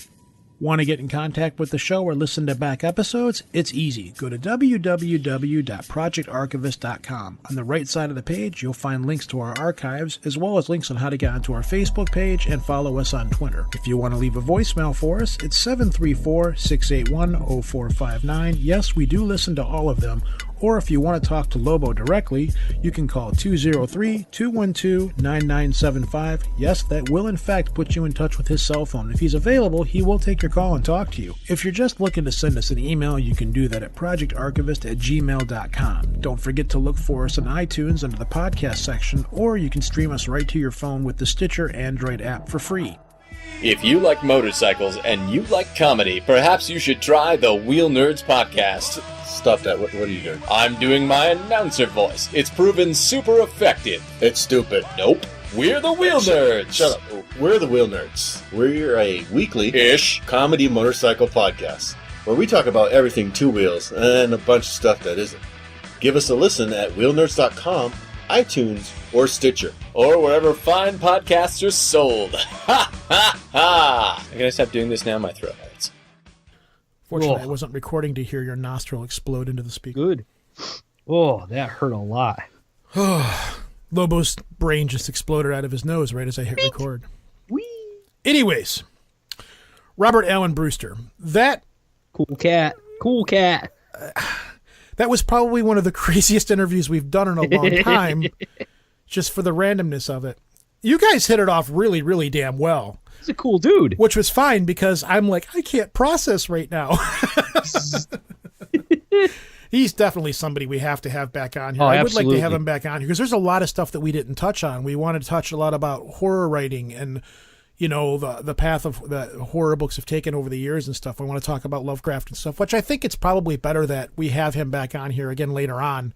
Want to get in contact with the show or listen to back episodes? It's easy. Go to www.projectarchivist.com. On the right side of the page, you'll find links to our archives, as well as links on how to get onto our Facebook page and follow us on Twitter. If you want to leave a voicemail for us, it's 734-681-0459. Yes, we do listen to all of them. Or if you want to talk to Lobo directly, you can call 203-212-9975. Yes, that will in fact put you in touch with his cell phone. If he's available, he will take your call and talk to you. If you're just looking to send us an email, you can do that at projectarchivist@gmail.com. Don't forget to look for us on iTunes under the podcast section, or you can stream us right to your phone with the Stitcher Android app for free. If you like motorcycles and you like comedy, perhaps you should try the Wheel Nerds podcast. Stop that. What are you doing? I'm doing my announcer voice. It's proven super effective. It's stupid. Nope. We're the Wheel Nerds. Shut up. We're the Wheel Nerds. We're a weekly-ish comedy motorcycle podcast where we talk about everything two wheels and a bunch of stuff that isn't. Give us a listen at wheelnerds.com, iTunes, or Stitcher. Or wherever fine podcasts are sold. Ha ha ha! I gotta stop doing this now. My throat hurts. Fortunately, I wasn't recording to hear your nostril explode into the speaker. Good. Oh, that hurt a lot. Lobo's brain just exploded out of his nose right as I hit record. Anyways, Robert Allen Brewster. That cool cat. That was probably one of the craziest interviews we've done in a long time, just for the randomness of it. You guys hit it off really, really damn well. He's a cool dude. Which was fine because I'm like, I can't process right now. He's definitely somebody we have to have back on here. I would like to have him back on here because there's a lot of stuff that we didn't touch on. We wanted to touch a lot about horror writing and, you know, the path of the horror books have taken over the years and stuff. I want to talk about Lovecraft and stuff, which I think it's probably better that we have him back on here again later on.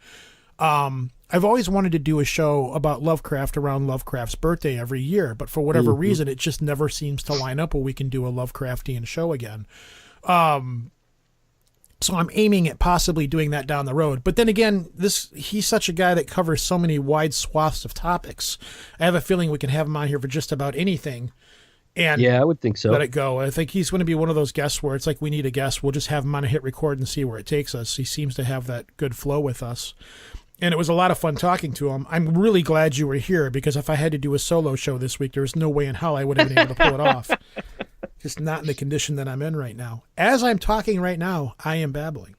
I've always wanted to do a show about Lovecraft around Lovecraft's birthday every year, but for whatever reason, it just never seems to line up where we can do a Lovecraftian show again. So I'm aiming at possibly doing that down the road. But then again, he's such a guy that covers so many wide swaths of topics. I have a feeling we can have him on here for just about anything. and Yeah, I would think so. let it go. I think he's going to be one of those guests where it's like we need a guest. We'll just have him on a hit record and see where it takes us. He seems to have that good flow with us. And it was a lot of fun talking to him. I'm really glad you were here because if I had to do a solo show this week, there was no way in hell I would have been able to pull it off. Just not in the condition that I'm in right now. As I'm talking right now, I am babbling.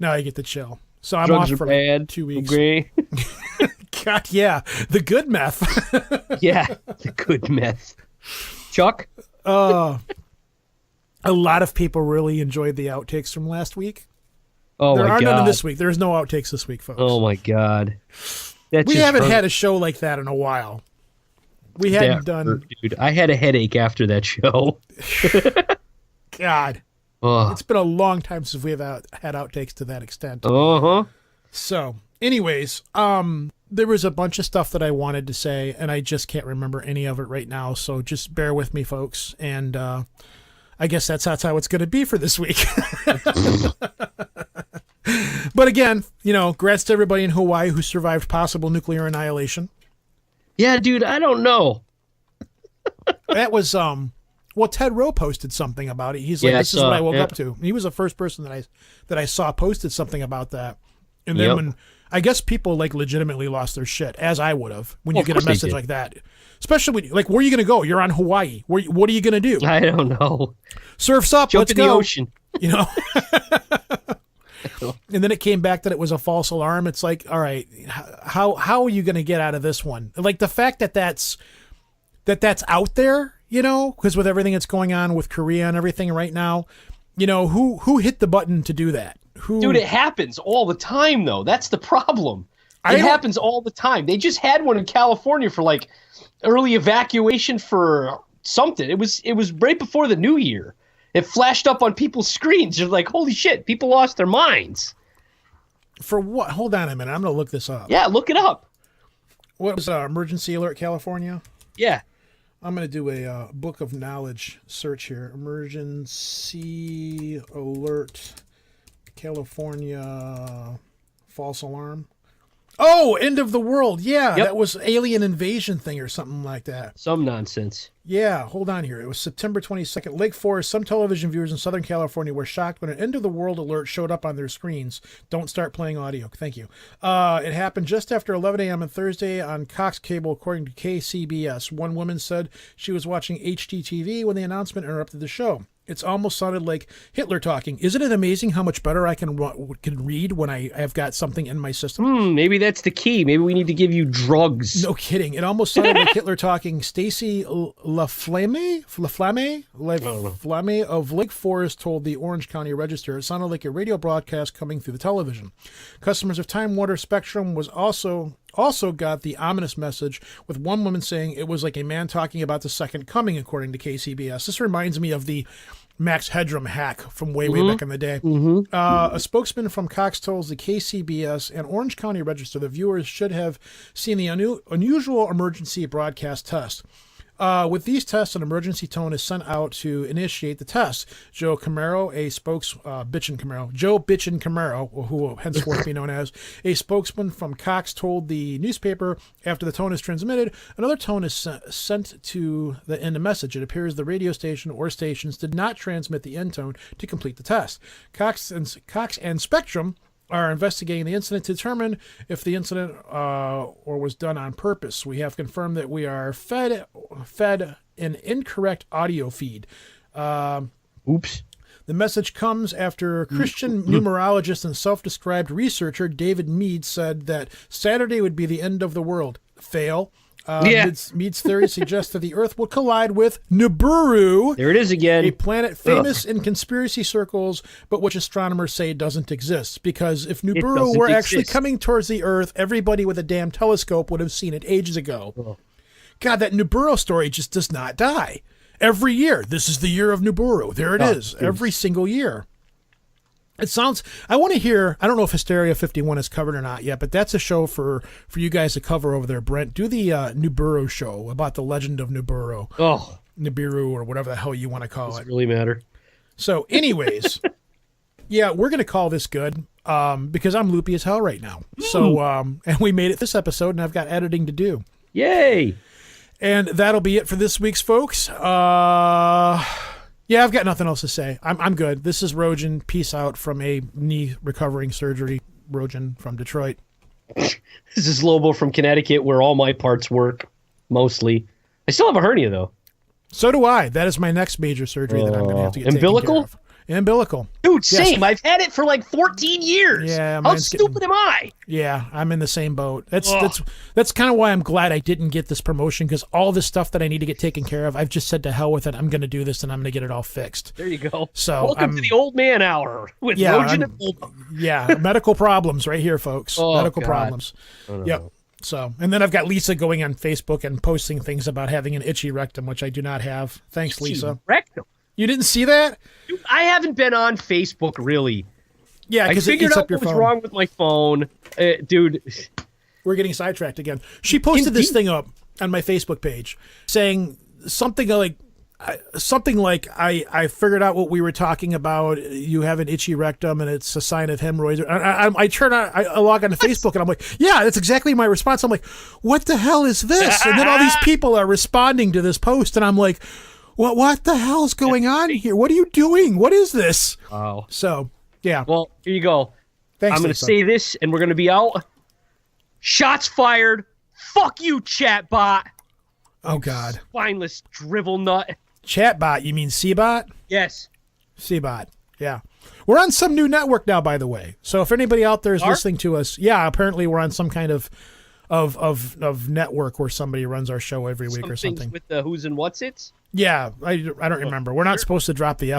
Now I get the chill. So I'm Drugs off are for bad. 2 weeks. Agree. God, yeah. The good meth. Yeah, the good meth. Chuck? A lot of people really enjoyed the outtakes from last week. Oh, there my are God. none this week. There's no outtakes this week, folks. Oh, my God. That We just haven't hurt. had a show like that in a while. We hadn't That done... hurt, dude. I had a headache after that show. God. Oh. It's been a long time since we've had outtakes to that extent. Uh-huh. So, anyways, there was a bunch of stuff that I wanted to say, and I just can't remember any of it right now. So just bear with me, folks. And I guess that's how it's going to be for this week. But again, congrats to everybody in Hawaii who survived possible nuclear annihilation. Yeah, dude, I don't know. That was Ted Rowe posted something about it. He's like, Yeah, this is what I woke yeah. up to. He was the first person that I saw posted something about that. And then Yep. when I guess people like legitimately lost their shit, as I would have, when you Of get a course they message did. like that. Especially when, like, where are you going to go? You're on Hawaii. What are you going to do? I don't know. Surf's up. Jump Let's in go. the ocean. And then it came back that it was a false alarm. It's like, all right, how are you going to get out of this one? Like the fact that that's out there, because with everything that's going on with Korea and everything right now, who hit the button to do that? Dude, it happens all the time, though. That's the problem. It happens all the time. They just had one in California for like early evacuation for something. It was right before the new year. It flashed up on people's screens. They're like, holy shit, people lost their minds. For what? Hold on a minute. I'm going to look this up. Yeah, look it up. What was Emergency Alert California? Yeah. I'm going to do a book of knowledge search here. Emergency Alert California false alarm. Oh, end of the world. Yeah, Yep. that was alien invasion thing or something like that. Some nonsense. Yeah, hold on here. It was September 22nd. Lake Forest, some television viewers in Southern California were shocked when an end of the world alert showed up on their screens. Don't start playing audio. Thank you. It happened just after 11 a.m. on Thursday on Cox Cable, according to KCBS. One woman said she was watching HDTV when the announcement interrupted the show. It's almost sounded like Hitler talking. Isn't it amazing how much better I can read when I have got something in my system? Maybe that's the key. Maybe we need to give you drugs. No kidding. It almost sounded like Hitler talking. Stacy Laflamme of Lake Forest told the Orange County Register it sounded like a radio broadcast coming through the television. Customers of Time Warner Spectrum was also got the ominous message, with one woman saying it was like a man talking about the second coming, according to KCBS. This reminds me of the Max Headroom hack from way back in the day. A spokesman from Cox told the KCBS and Orange County Register the viewers should have seen the unusual emergency broadcast test. With these tests, an emergency tone is sent out to initiate the test. Joe Camaro, Joe Bitchin Camaro, who will henceforth be known as a spokesman from Cox, told the newspaper after the tone is transmitted, another tone is sent to the end message. It appears the radio station or stations did not transmit the end tone to complete the test. Cox and Spectrum are investigating the incident to determine if the incident or was done on purpose. We have confirmed that we are fed an incorrect audio feed. Oops. The message comes after Christian numerologist and self-described researcher David Mead said that Saturday would be the end of the world. Fail. Mead's theory suggests that the Earth will collide with Nibiru. There it is again. A planet famous in conspiracy circles, but which astronomers say doesn't exist. Because if Nibiru were actually coming towards the Earth, everybody with a damn telescope would have seen it ages ago. God, that Nibiru story just does not die. Every year, this is the year of Nibiru. There it is. Every single year. It sounds, I want to hear, I don't know if Hysteria 51 is covered or not yet, but that's a show for you guys to cover over there, Brent. Do the Nibiru show about the legend of Nibiru. Oh. Nibiru or whatever the hell you want to call it. Doesn't really matter. So anyways, yeah, we're going to call this good because I'm loopy as hell right now. So, and we made it this episode and I've got editing to do. Yay. And that'll be it for this week's folks. Yeah, I've got nothing else to say. I'm good. This is Rojan. Peace out from a knee recovering surgery. Rojan from Detroit. This is Lobo from Connecticut, where all my parts work, mostly. I still have a hernia, though. So do I. That is my next major surgery that I'm going to have to get umbilical? taken care of. Umbilical. Dude, same. I've had it for like 14 years. Yeah, how stupid am I? Yeah, I'm in the same boat. That's kind of why I'm glad I didn't get this promotion, because all this stuff that I need to get taken care of, I've just said to hell with it. I'm going to do this and I'm going to get it all fixed. There you go. So welcome to the old man hour with Rojan and Lobo. Yeah, medical problems right here, folks. Medical problems. Yep. So, and then I've got Lisa going on Facebook and posting things about having an itchy rectum, which I do not have. Thanks, Lisa. Rectum. You didn't see that? Dude, I haven't been on Facebook, really. Yeah, because it eats up your phone. I figured out what was wrong with my phone. Dude. We're getting sidetracked again. She posted this thing up on my Facebook page saying something like, I figured out what we were talking about. You have an itchy rectum and it's a sign of hemorrhoids. I log on to Facebook and I'm like, yeah, that's exactly my response. I'm like, what the hell is this? And then all these people are responding to this post and I'm like, what the hell is going on here? What are you doing? What is this? Wow. So, yeah. Well, here you go. Thanks, I'm going to say this and we're going to be out. Shots fired. Fuck you, chatbot. Oh, God. Spineless drivel nut. Chatbot, you mean Cbot? Yes. Cbot, yeah. We're on some new network now, by the way. So if anybody out there is listening to us, yeah, apparently we're on some kind of network where somebody runs our show every week or something. With the who's and what's it's? Yeah, I don't remember. We're not supposed to drop the